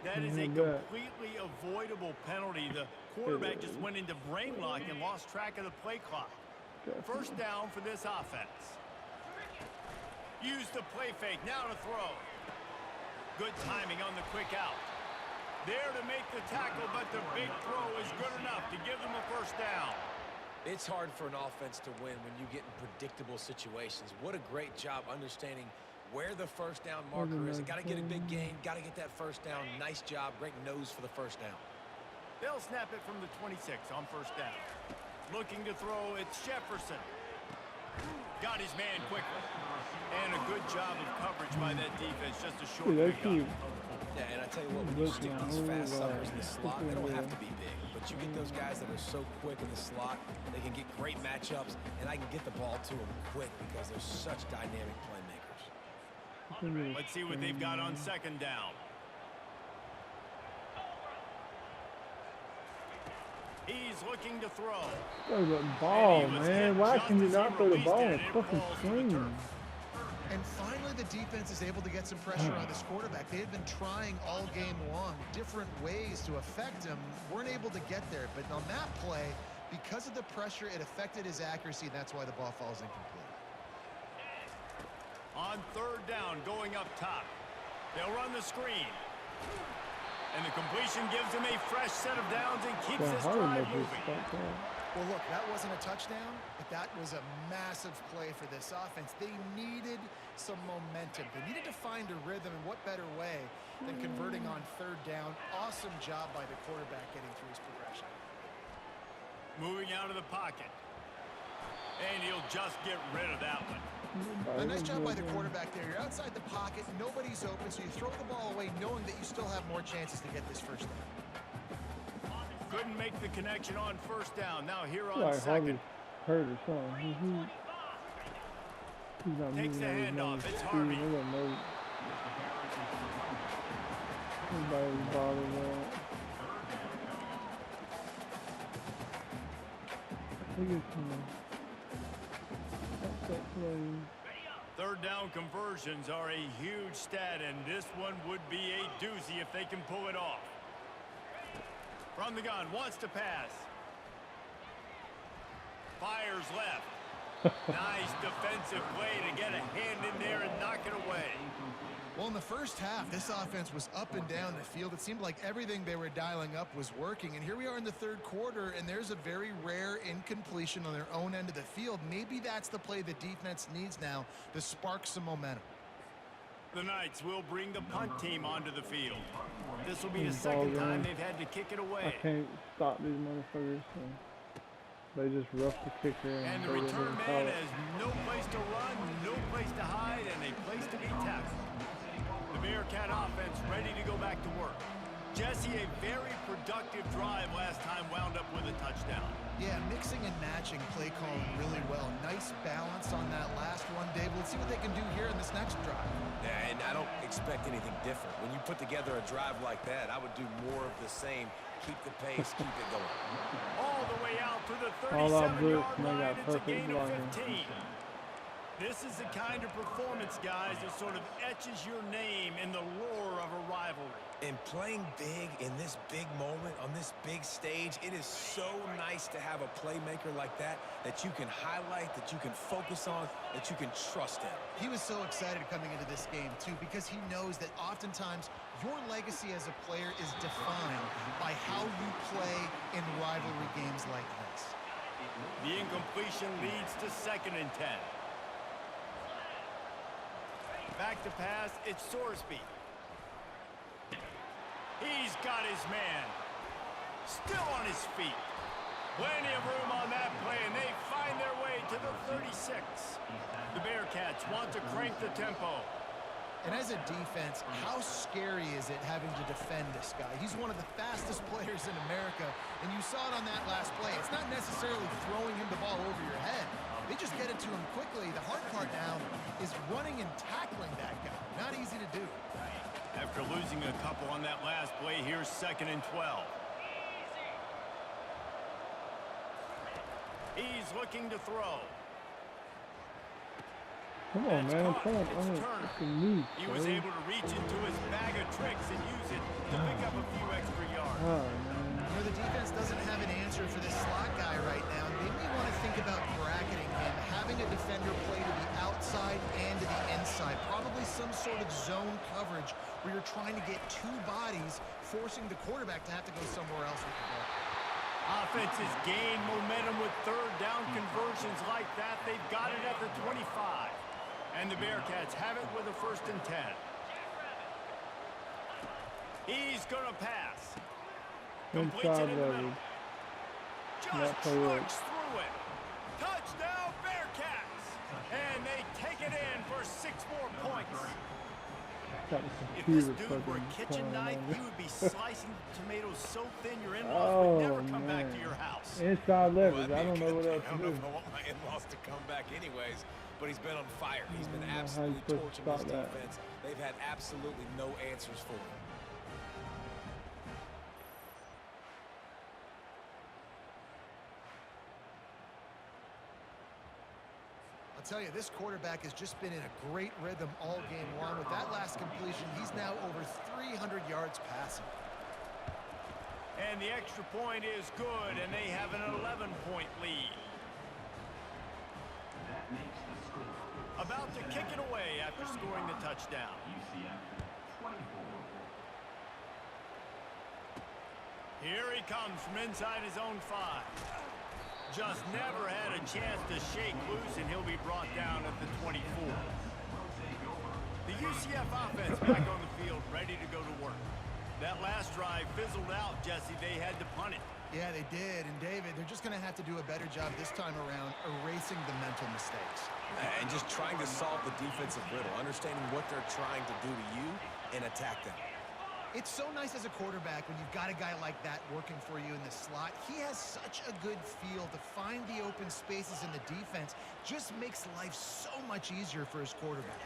That is a completely avoidable penalty. The quarterback just went into brain lock and lost track of the play clock. First down for this offense. Use the play fake. Now to throw. Good timing on the quick out. There to make the tackle, but the big throw is good enough to give them a first down. It's hard for an offense to win when you get in predictable situations. What a great job understanding where the first down marker is. Got to get a big gain, got to get that first down. Nice job, great nose for the first down. They'll snap it from the 26 on first down. Looking to throw, it's Jefferson. Got his man quickly. And a good job of coverage by that defense, just a short pickup. Yeah, and I tell you what, when you stick these fast suckers in the slot, they don't have to be big. But you get those guys that are so quick in the slot, they can get great matchups, and I can get the ball to them quick because they're such dynamic playmakers. Let's see what they've got on second down. He's looking to throw. Throw the ball, man. Why can you not throw the ball and fucking swing? And And finally, the defense is able to get some pressure on this quarterback. They had been trying all game long, different ways to affect him, weren't able to get there. But on that play, because of the pressure, it affected his accuracy, and that's why the ball falls incomplete. On third down, going up top. They'll run the screen. And the completion gives them a fresh set of downs and keeps this drive moving. Well, look, that wasn't a touchdown, but that was a massive play for this offense. They needed some momentum. They needed to find a rhythm, and what better way than converting on third down. Awesome job by the quarterback getting through his progression. Moving out of the pocket. And he'll just get rid of that one. A nice job by the quarterback there. You're outside the pocket, nobody's open, so you throw the ball away knowing that you still have more chances to get this first down. Couldn't make the connection on first down. Now here on second. Hurt or something. He's not Takes the handoff. It's Harvey. Nobody bothered that. Third down conversions are a huge stat, and this one would be a doozy if they can pull it off. From the gun, wants to pass. Fires left. Nice defensive play to get a hand in there and knock it away. Well, in the first half, this offense was up and down the field. It seemed like everything they were dialing up was working. And here we are in the third quarter, and there's a very rare incompletion on their own end of the field. Maybe that's the play the defense needs now to spark some momentum. The Knights will bring the punt team onto the field. This will be the second time they've had to kick it away. I can't stop these motherfuckers. So they just rough the kicker. And the return man has no place to run, no place to hide, and a place to be tackled. The Bearcat offense ready to go back to work. Jesse, a very productive drive last time wound up with a touchdown. Yeah, mixing and matching play calling really well. Nice balance on that last one, Dave. Let's see what they can do here in this next drive. Yeah, and I don't expect anything different. When you put together a drive like that, I would do more of the same. Keep the pace, keep it going. All the way out to the 37-yard line. It's a gain of 15. This is the kind of performance, guys, that sort of etches your name in the lore of a rivalry. And playing big in this big moment, on this big stage, it is so nice to have a playmaker like that you can highlight, that you can focus on, that you can trust in. He was so excited coming into this game, too, because he knows that oftentimes your legacy as a player is defined by how you play in rivalry games like this. The incompletion leads to 2nd and 10. Back to pass, it's Sorsby. He's got his man. Still on his feet. Plenty of room on that play, and they find their way to the 36. The Bearcats want to crank the tempo. And as a defense, how scary is it having to defend this guy? He's one of the fastest players in America, and you saw it on that last play. It's not necessarily throwing him the ball over your head. They just get it to him quickly. The hard part now is running and tackling that guy. Not easy to do. After losing a couple on that last play, here's 2nd and 12. He's looking to throw. Come on, man. He was able to reach into his bag of tricks and use it to pick up a few extra yards. Oh, man. You know, the defense doesn't have an answer for this slot guy right now. They may want to think about bracketing him, having a defender play to the outside and to the inside. Probably some sort of zone coverage where you're trying to get two bodies, forcing the quarterback to have to go somewhere else with the ball. Offenses gain momentum with third down conversions like that. They've got it at the 25. And the Bearcats have it with a 1st and 10. He's going to pass. Completes it in the middle. Just trucks through it. Touchdown, Bearcats. And they take it in for 6 more points. If this dude were a kitchen knife, he would be slicing tomatoes so thin your in-laws would never come back to your house. Inside leverage. I don't know what else to do. I don't know what my in-laws to come back anyways, but he's been on fire. He's been absolutely torching this defense. They've had absolutely no answers for him. I'll tell you, this quarterback has just been in a great rhythm all game long. With that last completion, he's now over 300 yards passing. And the extra point is good, and they have an 11-point lead. About to kick it away after scoring the touchdown. UCF 24. Here he comes from inside his own 5. Just never had a chance to shake loose, and he'll be brought down at the 24. The UCF offense back on the field, ready to go to work. That last drive fizzled out, Jesse. They had to punt it. Yeah, they did. And, David, they're just going to have to do a better job this time around erasing the mental mistakes. And just trying to solve the defensive riddle, understanding what they're trying to do to you and attack them. It's so nice as a quarterback when you've got a guy like that working for you in the slot. He has such a good feel to find the open spaces in the defense. Just makes life so much easier for his quarterback.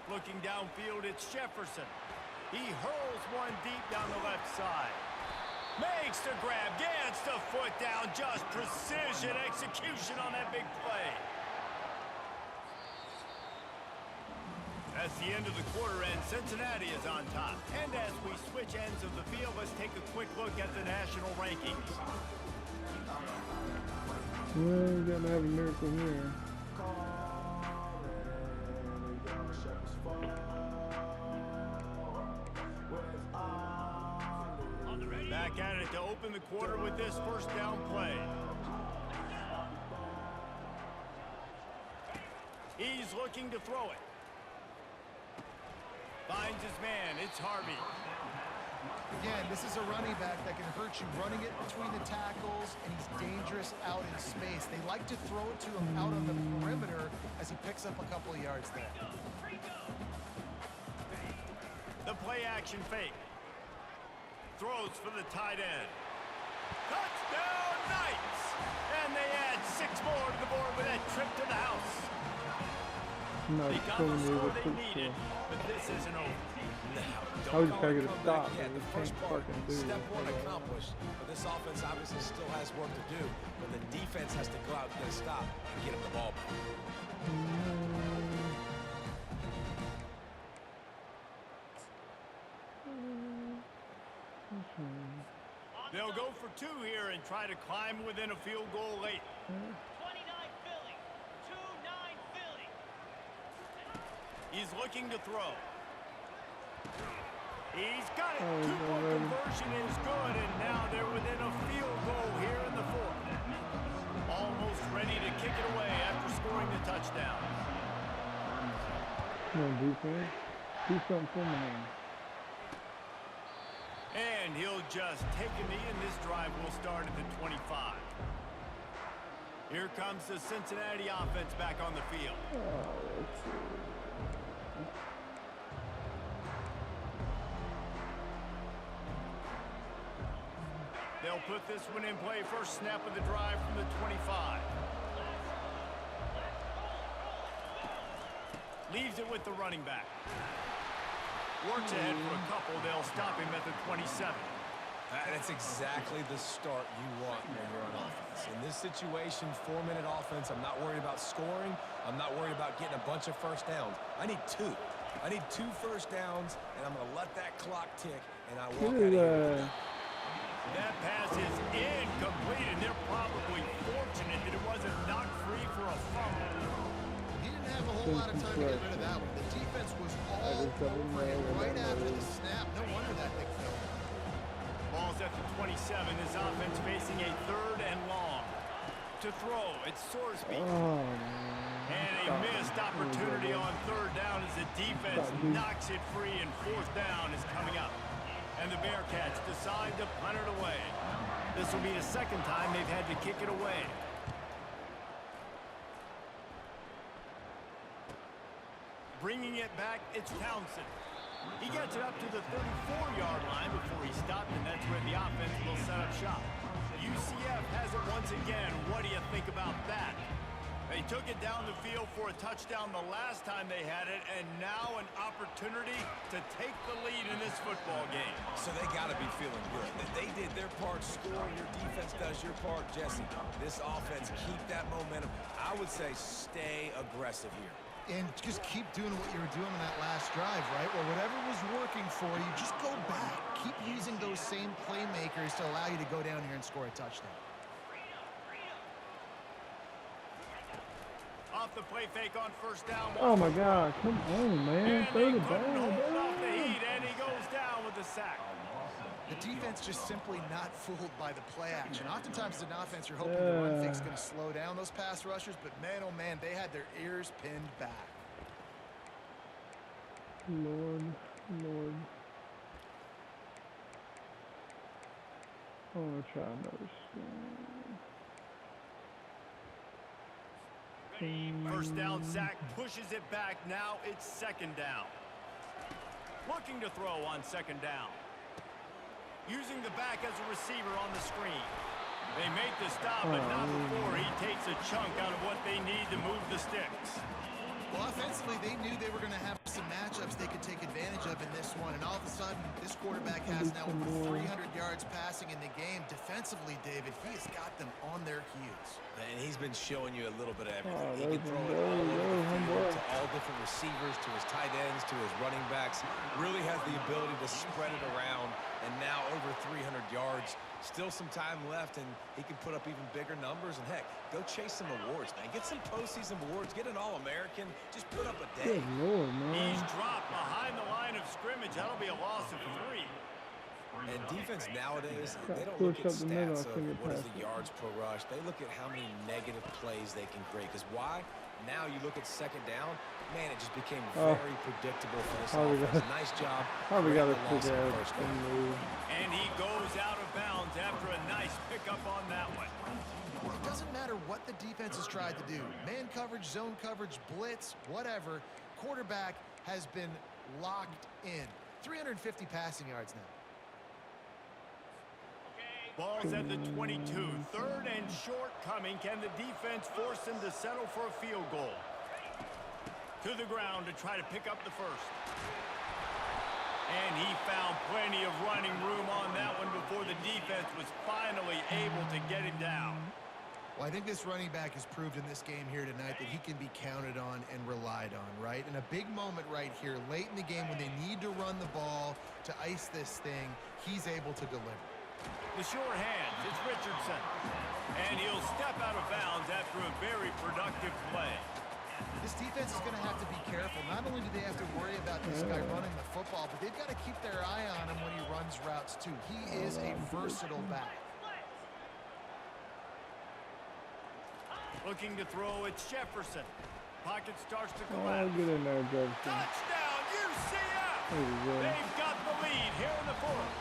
Looking downfield, it's Jefferson. He hurls one deep down the left side. Makes the grab, gets the foot down. Just precision execution on that big play. That's the end of the quarter, and Cincinnati is on top. And as we switch ends of the field, let's take a quick look at the national rankings. We're gonna have a miracle here. Back at it to open the quarter with this first down play. He's looking to throw it. Finds his man. It's Harvey. Again, this is a running back that can hurt you running it between the tackles, and he's dangerous out in space. They like to throw it to him out on the perimeter as he picks up a couple of yards there. The play action fake. Throws for the tight end. Touchdown Knights! And they add 6 more to the board with that trip to the house. No, They it's got telling the me score what they to needed, but this isn't over. I was trying to get a stop, Yeah, but the we first can't part, fucking do step it. one accomplished. But this offense obviously still has work to do. But the defense has to go out and get a stop and get him the ball back. They'll go for 2 here and try to climb within a field goal late. 29 Philly. 2-9 Philly. He's looking to throw. He's got it. 2-point conversion is good, and now they're within a field goal here in the 4th. Almost ready to kick it away after scoring the touchdown. Come on, defense. Do something for me. And he'll just take a knee, and this drive will start at the 25. Here comes the Cincinnati offense back on the field. Let's see. They'll put this one in play. First snap of the drive from the 25. Leaves it with the running back. Works ahead for a couple. They'll stop him at the 27. That's exactly the start you want when you're on offense. In this situation, 4-minute offense, I'm not worried about scoring. I'm not worried about getting a bunch of first downs. I need 2. I need 2 first downs, and I'm going to let that clock tick, and I walk out of here. That pass is incomplete, and they're probably fortunate that it wasn't knocked free for a fumble. He didn't have a whole lot of time to get rid of that one. The defense was all over it right after the snap. No wonder that big fell. Ball's at the 27. His offense facing a 3rd and long. To throw, it's Sorsby. And a missed opportunity on 3rd down as the defense knocks it free, and 4th down is coming up. And the Bearcats decide to punt it away. This will be the 2nd time they've had to kick it away. Bringing it back, it's Townsend. He gets it up to the 34-yard line before he stopped, and that's where the offense will set up shop. UCF has it once again. What do you think about that? They took it down the field for a touchdown the last time they had it, and now an opportunity to take the lead in this football game. So they got to be feeling good. They did their part, score. Your defense does your part, Jesse. This offense, keep that momentum. I would say stay aggressive here. And just keep doing what you were doing on that last drive, right? Well, whatever was working for you, just go back. Keep using those same playmakers to allow you to go down here and score a touchdown. Off the play fake on first down. Oh my God, come on, man. Throw the ball. Hold off the heat, and he goes down with the sack. The defense just simply not fooled by the play action. Oftentimes as an offense, you're hoping the run fix is going to slow down those pass rushers, but man, oh man, they had their ears pinned back. Lord. I want to try another swing. First down, Zach pushes it back. Now it's second down. Looking to throw on second down. Using the back as a receiver on the screen. They make the stop, but not before he takes a chunk out of what they need to move the sticks. Well, offensively, they knew they were going to have some matchups they could take advantage of in this one, and all of a sudden, this quarterback has now over 300 yards passing in the game. Defensively, David, he has got them on their heels. And he's been showing you a little bit of everything. He can throw it all over the field to all different receivers, to his tight ends, to his running backs. Really has the ability to spread it around, and now over 300 yards. Still some time left, and he can put up even bigger numbers. And heck, go chase some awards, man. Get some postseason awards. Get an All-American. Just put up a day. Good Lord, man. He's dropped behind the line of scrimmage. That'll be a loss of 3. And defense nowadays, they don't look at stats of what is the yards per rush. They look at how many negative plays they can create. Because why? Now you look at second down, man, it just became very predictable for this offense. Nice job. Probably got to pick out. And he goes out of bounds after a nice pickup on that one. It doesn't matter what the defense has tried to do. Man coverage, zone coverage, blitz, whatever. Quarterback has been locked in. 350 passing yards now. Ball's at the 22. Third and short coming. Can the defense force him to settle for a field goal? To the ground to try to pick up the first. And he found plenty of running room on that one before the defense was finally able to get him down. Well, I think this running back has proved in this game here tonight that he can be counted on and relied on, right? And a big moment right here, late in the game when they need to run the ball to ice this thing, he's able to deliver. The sure hands, it's Richardson. And he'll step out of bounds after a very productive play. This defense is going to have to be careful. Not only do they have to worry about this guy running the football, but they've got to keep their eye on him when he runs routes too. He is a versatile back. Looking to throw, it's Jefferson. Pocket starts to Oh, collapse. get in there, Jefferson. Touchdown, UCF! There you go. They've got the lead here in the fourth.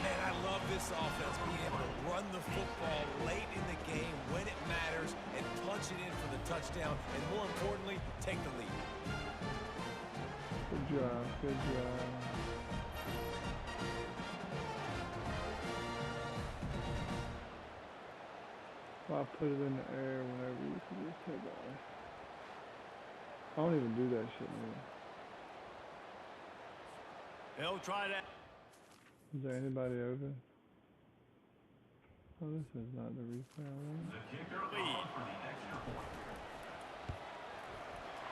Man, I love this offense being able to run the football late in the game when it matters and punch it in for the touchdown, and more importantly, take the lead. Good job, good job. Well, I put it in the air whenever you can just take off. I don't even do that shit, man. They'll try that. Is there anybody open? Oh, this is not the replay I want. Lead.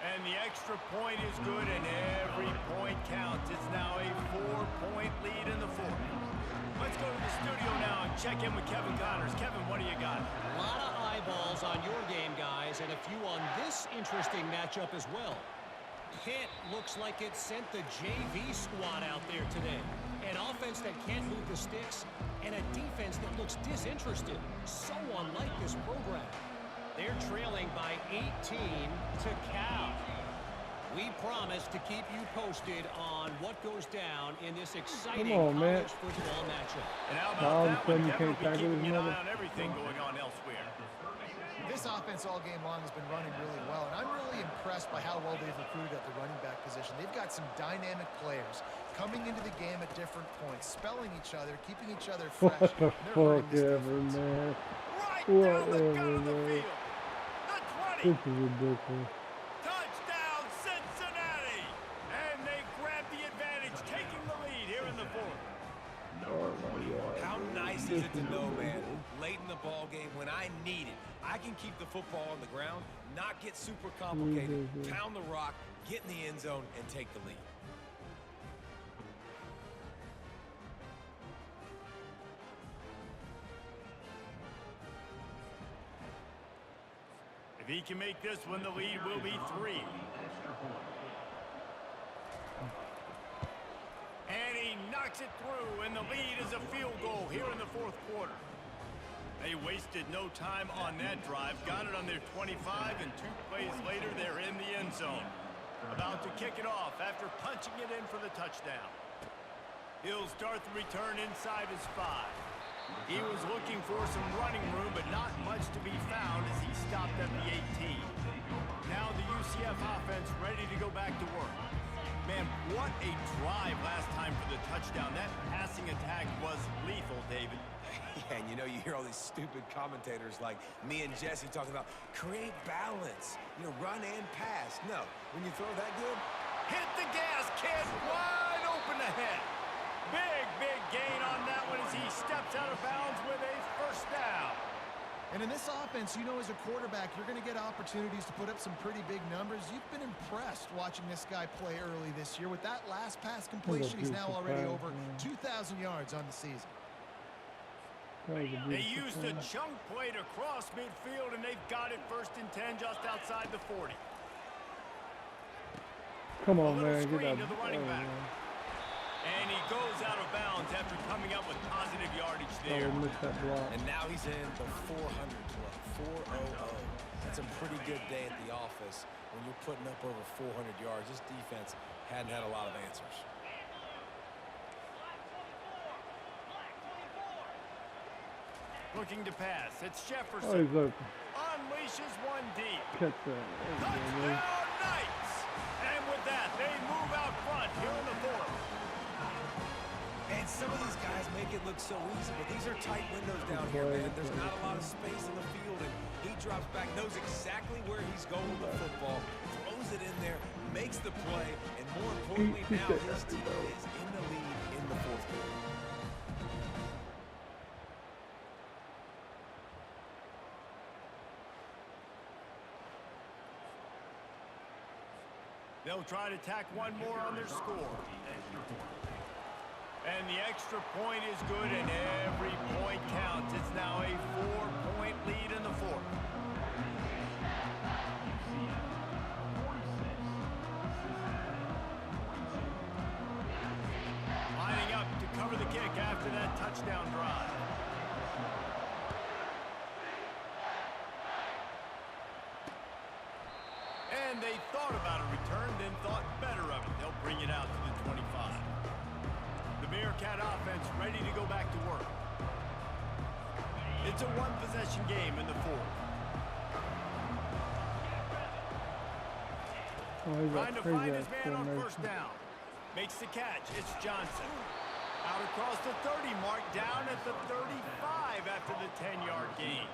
And the extra point is good, and every point counts. It's now a 4-point lead in the fourth. Let's go to the studio now and check in with Kevin Connors. Kevin, what do you got? A lot of eyeballs on your game, guys, and a few on this interesting matchup as well. Pitt looks like it sent the JV squad out there today. An offense that can't move the sticks, and a defense that looks disinterested. So unlike this program. They're trailing by 18 to Cal. We promise to keep you posted on what goes down in this exciting college football matchup. And how about that one, Kevin? We'll be keeping an eye on everything going on elsewhere. This offense all game long has been running really well, and I'm really impressed by how well they've recruited at the running back position. They've got some dynamic players coming into the game at different points, spelling each other, keeping each other fresh. What the fuck ever, man. Right down the gut of the field. This is ridiculous. Touchdown, Cincinnati! And they grab the advantage, taking the lead here in the fourth. Oh my God. How nice is it to know, man, late in the ball game when I need it, I can keep the football on the ground, not get super complicated, pound the rock, get in the end zone, and take the lead. If he can make this one, the lead will be 3. And he knocks it through, and the lead is a field goal here in the fourth quarter. They wasted no time on that drive, got it on their 25, and 2 plays later, they're in the end zone. About to kick it off after punching it in for the touchdown. He'll start the return inside his 5. He was looking for some running room, but not much to be found as he stopped at the 18. Now the UCF offense ready to go back to work. Man, what a drive last time for the touchdown. That passing attack was lethal, David. Yeah, and you know, you hear all these stupid commentators like me and Jesse talking about create balance, you know, run and pass. No, when you throw that good, hit the gas, kid, wide open ahead. Big gain on that one as he steps out of bounds with a first down. And in this offense, you know, as a quarterback, you're going to get opportunities to put up some pretty big numbers. You've been impressed watching this guy play early this year. With that last pass completion, he's now already over 2,000 yards on the season. They used a chunk play to cross midfield, and they've got it 1st and 10 just outside the 40. Come on, man. Get to the running back. And he goes out of bounds after coming up with positive yardage there. And now he's in the 400 club, 400. That's a pretty good day at the office when you're putting up over 400 yards. This defense hadn't had a lot of answers. Looking to pass. It's Jefferson. Oh, he's open. Unleashes one deep. Catch that. Touchdown, Knights! And with that, they move out front here in the fourth. And some of these guys make it look so easy, but these are tight windows down here, man. There's not a lot of space in the field, and he drops back, knows exactly where he's going with the football, throws it in there, makes the play, and more importantly, now his team is in the lead in the fourth quarter. They'll try to tack one more on their score. And the extra point is good, and every point counts. It's now a 4-point lead in the fourth. Lining up to cover the kick after that touchdown drive. And they thought about a return, then thought better of it. They'll bring it out to the 25. The Bearcat offense ready to go back to work. It's a one-possession game in the fourth. Trying to find his man on first down. Makes the catch. It's Johnson. Out across the 30 mark, down at the 35 after the 10-yard gain.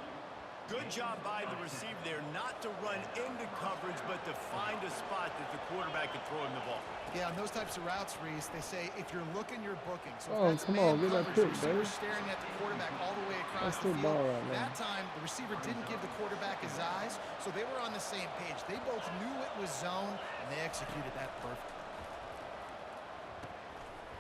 Good job by the receiver there not to run into coverage, but to find a spot that the quarterback can throw him the ball. Yeah, on those types of routes, Reese, they say if you're looking, you're booking. So oh, if that's come man on, get that coverage, pick, baby. staring at the quarterback all the way across the field. That time, the receiver didn't give the quarterback his eyes, so they were on the same page. They both knew it was zone, and they executed that perfectly.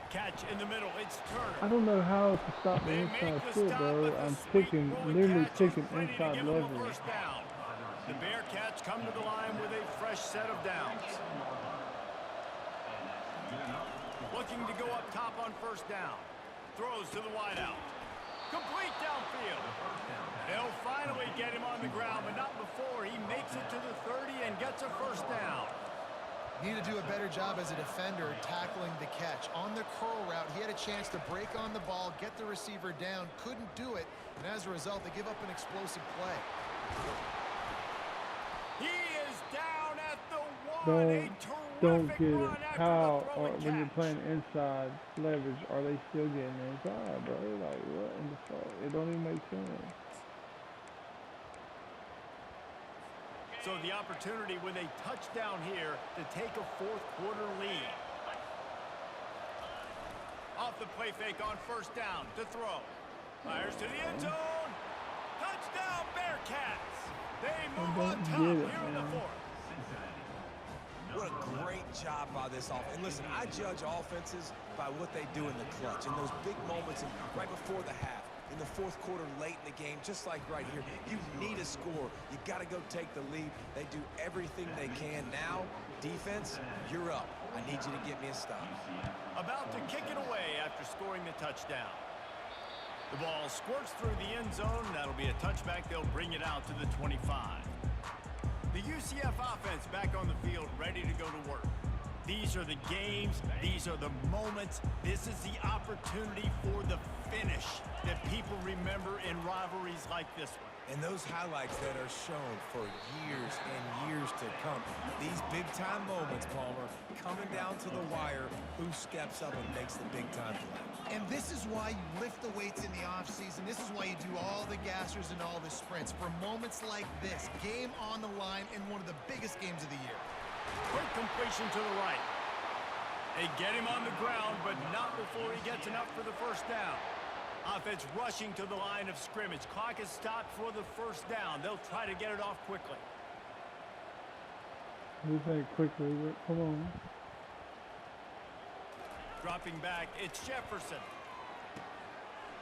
Catch in the middle, it's Turner. I don't know how to stop the inside foot, bro. I'm picking, literally picking inside leverage. The Bearcats come to the line with a fresh set of downs. Looking to go up top on first down. Throws to the wideout. Complete downfield. They'll finally get him on the ground, but not before he makes it to the 30 and gets a first down. Need to do a better job as a defender tackling the catch. On the curl route, he had a chance to break on the ball, get the receiver down, couldn't do it, and as a result, they give up an explosive play. He is down at the 1. Don't get it. How, when you're playing inside leverage, are they still getting inside, bro? Like, what in the fuck? It don't even make sense. So So the opportunity with a touchdown here to take a fourth-quarter lead. Off the play fake on first down to throw. Fires to the end zone. Touchdown, Bearcats. They move on top here in the fourth. What a great job by this offense. And listen, I judge offenses by what they do in the clutch, in those big moments and right before the half, in the fourth quarter, late in the game, just like right here. You need a score. You got to go take the lead. They do everything they can. Now, defense, you're up. I need you to get me a stop. About to kick it away after scoring the touchdown. The ball squirts through the end zone. That'll be a touchback. They'll bring it out to the 25. The UCF offense back on the field, ready to go to work. These are the games. These are the moments. This is the opportunity for the finish that people remember in rivalries like this one. And those highlights that are shown for years and years to come. These big-time moments, Palmer, coming down to the wire, who steps up and makes the big-time play. And this is why you lift the weights in the offseason. This is why you do all the gassers and all the sprints. For moments like this, game on the line in one of the biggest games of the year. Quick completion to the right. They get him on the ground, but not before he gets enough for the first down. Offense rushing to the line of scrimmage. Clock is stopped for the first down. They'll try to get it off quickly. You say quickly, but come on. Dropping back, it's Jefferson.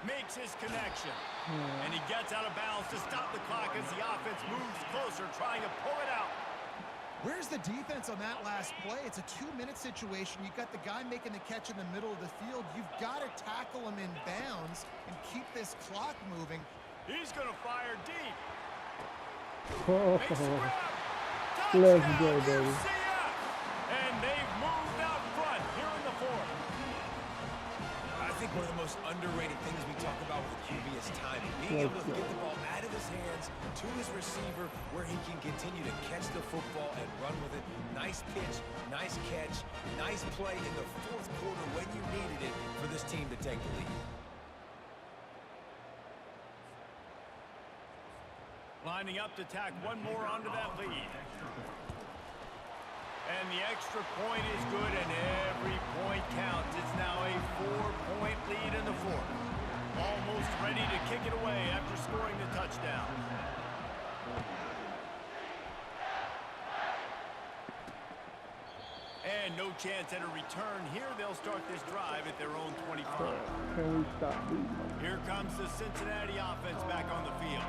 Makes his connection. And he gets out of bounds to stop the clock as the offense moves closer, trying to pull it out. Where's the defense on that last play? It's a 2-minute situation. You've got the guy making the catch in the middle of the field. You've got to tackle him in bounds and keep this clock moving. He's going to fire deep. Oh, Let's go, baby. And they've moved out front here in the fourth. I think one of the most underrated things we talk about with the QB is timing. Being able to get the ball out of his hands to his receiver where he can continue to catch the football and run with it. Nice pitch, nice catch, nice play in the fourth quarter when you needed it for this team to take the lead. Lining up to tack one more onto that lead. And the extra point is good, and every point counts. It's now a 4-point lead in the fourth. Almost ready to kick it away after scoring the touchdown. And no chance at a return here. They'll start this drive at their own 25. Can we stop these? Here comes the Cincinnati offense back on the field.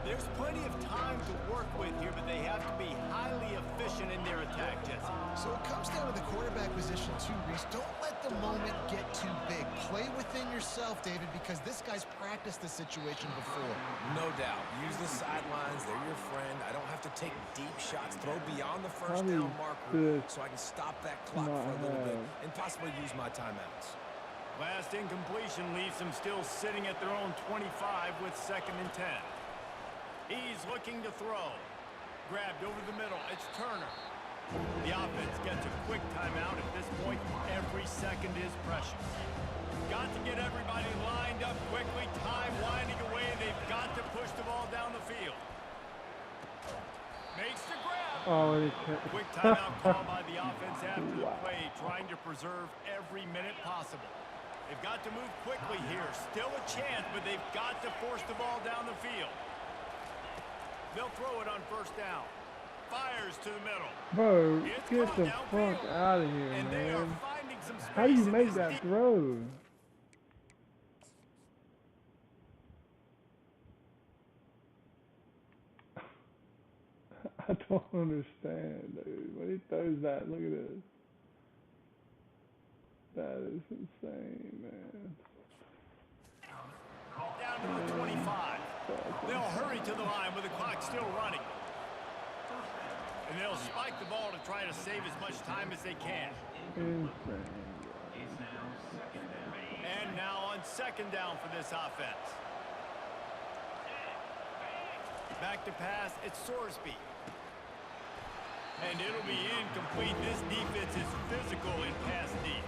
There's plenty of time to work with here, but they have to be highly efficient in their attack, Jesse. So it comes down to the quarterback position too, Reese. Don't let the moment get too big. Play within yourself, David, because this guy's practiced this situation before. No doubt. Use the sidelines. They're your friend. I don't have to take deep shots. Throw beyond the first down marker so I can stop that clock for a little bit and possibly use my timeouts. Last incompletion leaves them still sitting at their own 25 with 2nd and 10. He's looking to throw. Grabbed over the middle. It's Turner. The offense gets a quick timeout. At this point, every second is precious. Got to get everybody lined up quickly. Time winding away. They've got to push the ball down the field. Makes the grab. Oh, quick timeout call by the offense after the play, trying to preserve every minute possible. They've got to move quickly here. Still a chance, but they've got to force the ball down the field. They'll throw it on first down. Fires to the middle. Bro, get the fuck out of here, and man. Some how do you make that throw? I don't understand, dude. When he throws that, look at this. That is insane, man. Down to the 25. They'll hurry to the line with the clock still running. And they'll spike the ball to try to save as much time as they can. And now on 2nd down for this offense. Back to pass, it's Sorsby. And it'll be incomplete. This defense is physical in pass deep.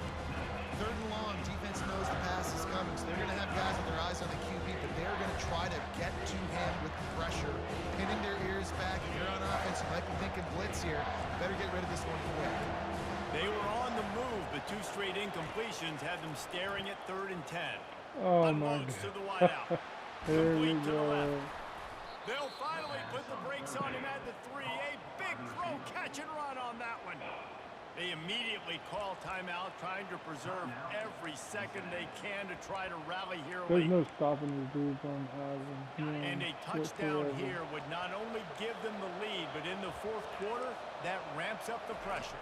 3rd and long, defense knows the pass is coming, so they're going to have guys with their eyes on the QB, but they're going to try to get to him with pressure, pinning their ears back. If you're on offense, you might be but 2 straight incompletions had them staring at 3rd and 10. Oh my Unloads God. to the wideout. Here we Complete to the go. left. They'll finally put the brakes on him at the 3. A big throw, catch and run on that one. They immediately call timeout, trying to preserve every second they can to try to rally here There's late. no stopping these dudes on Heisman. And a touchdown here would not only give them the lead, but in the 4th quarter, that ramps up the pressure.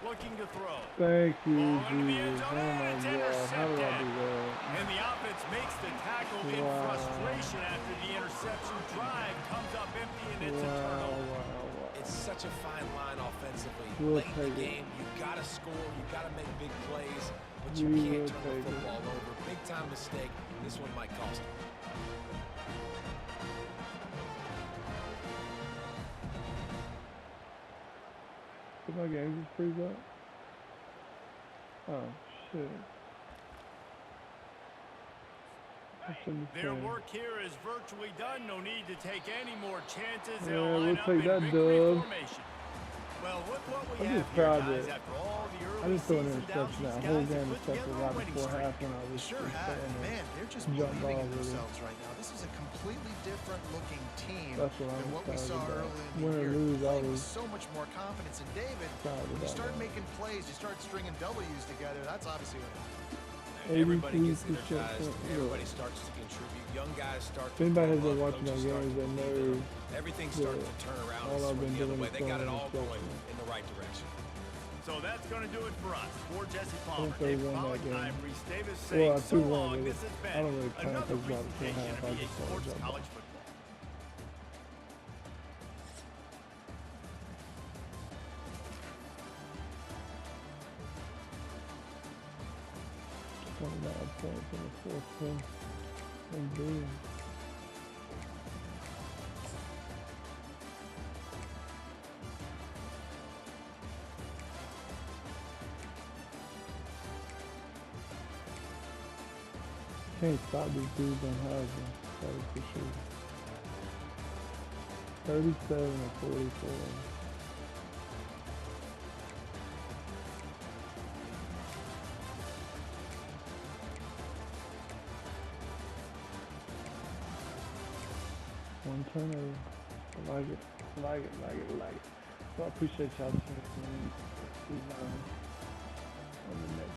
Looking to throw. Thank you, Ball into the end Jesus. zone, Oh and my it's God. How did I intercepted. do that? And the offense makes the tackle in Wow. frustration after the interception. Drive comes up empty, and it's a Wow, turnover. wow. It's such a fine line offensively. We'll Late in the take it. game, you got to score, you got to make big plays, but We you will can't turn take the it. football over. Big time mistake. This one might cost them. Did my game just freeze up? Oh, shit. Their work here is virtually done. No need to take any more chances. Yeah, They'll we'll line up take in that victory dub. formation. Well, look what we I'm have just here, proud guys. that After all the I early just threw an season downs, interception these that whole guys game have put except for together a right winning before streak. half when I was Sure just have. saying Man, they're just jump believing ball in with it. themselves right now. This is a completely different looking team That's what than I'm what we saw excited about. early in Win the or year. lose, I Playing with was so much more confidence. And David, excited when you about start that. making plays, you start stringing W's together. That's obviously what happens. Everybody gets 82%. energized. Yeah. Everybody starts to contribute. Young guys start If to anybody has grow been up, watching my coaches start games, to they believe in know them. Everything starts to turn around all and I've swing been the other doing way. is They got it throwing all going interceptions. in the right direction. So that's going to do it for us. For Jesse Palmer, think they Dave won that Pollock, game. I'm Reese Davis Well, saying I so 2-1 long. with This it. has I don't really been plan another to take about the full presentation half. of I EA just thought Sports jump College ball. Football. Points in the 4th quarter. And boom. Can't stop these dudes on Heisman. That is for sure. 37 and 44. One turnover. I like it. Like it. So I appreciate y'all tuning in.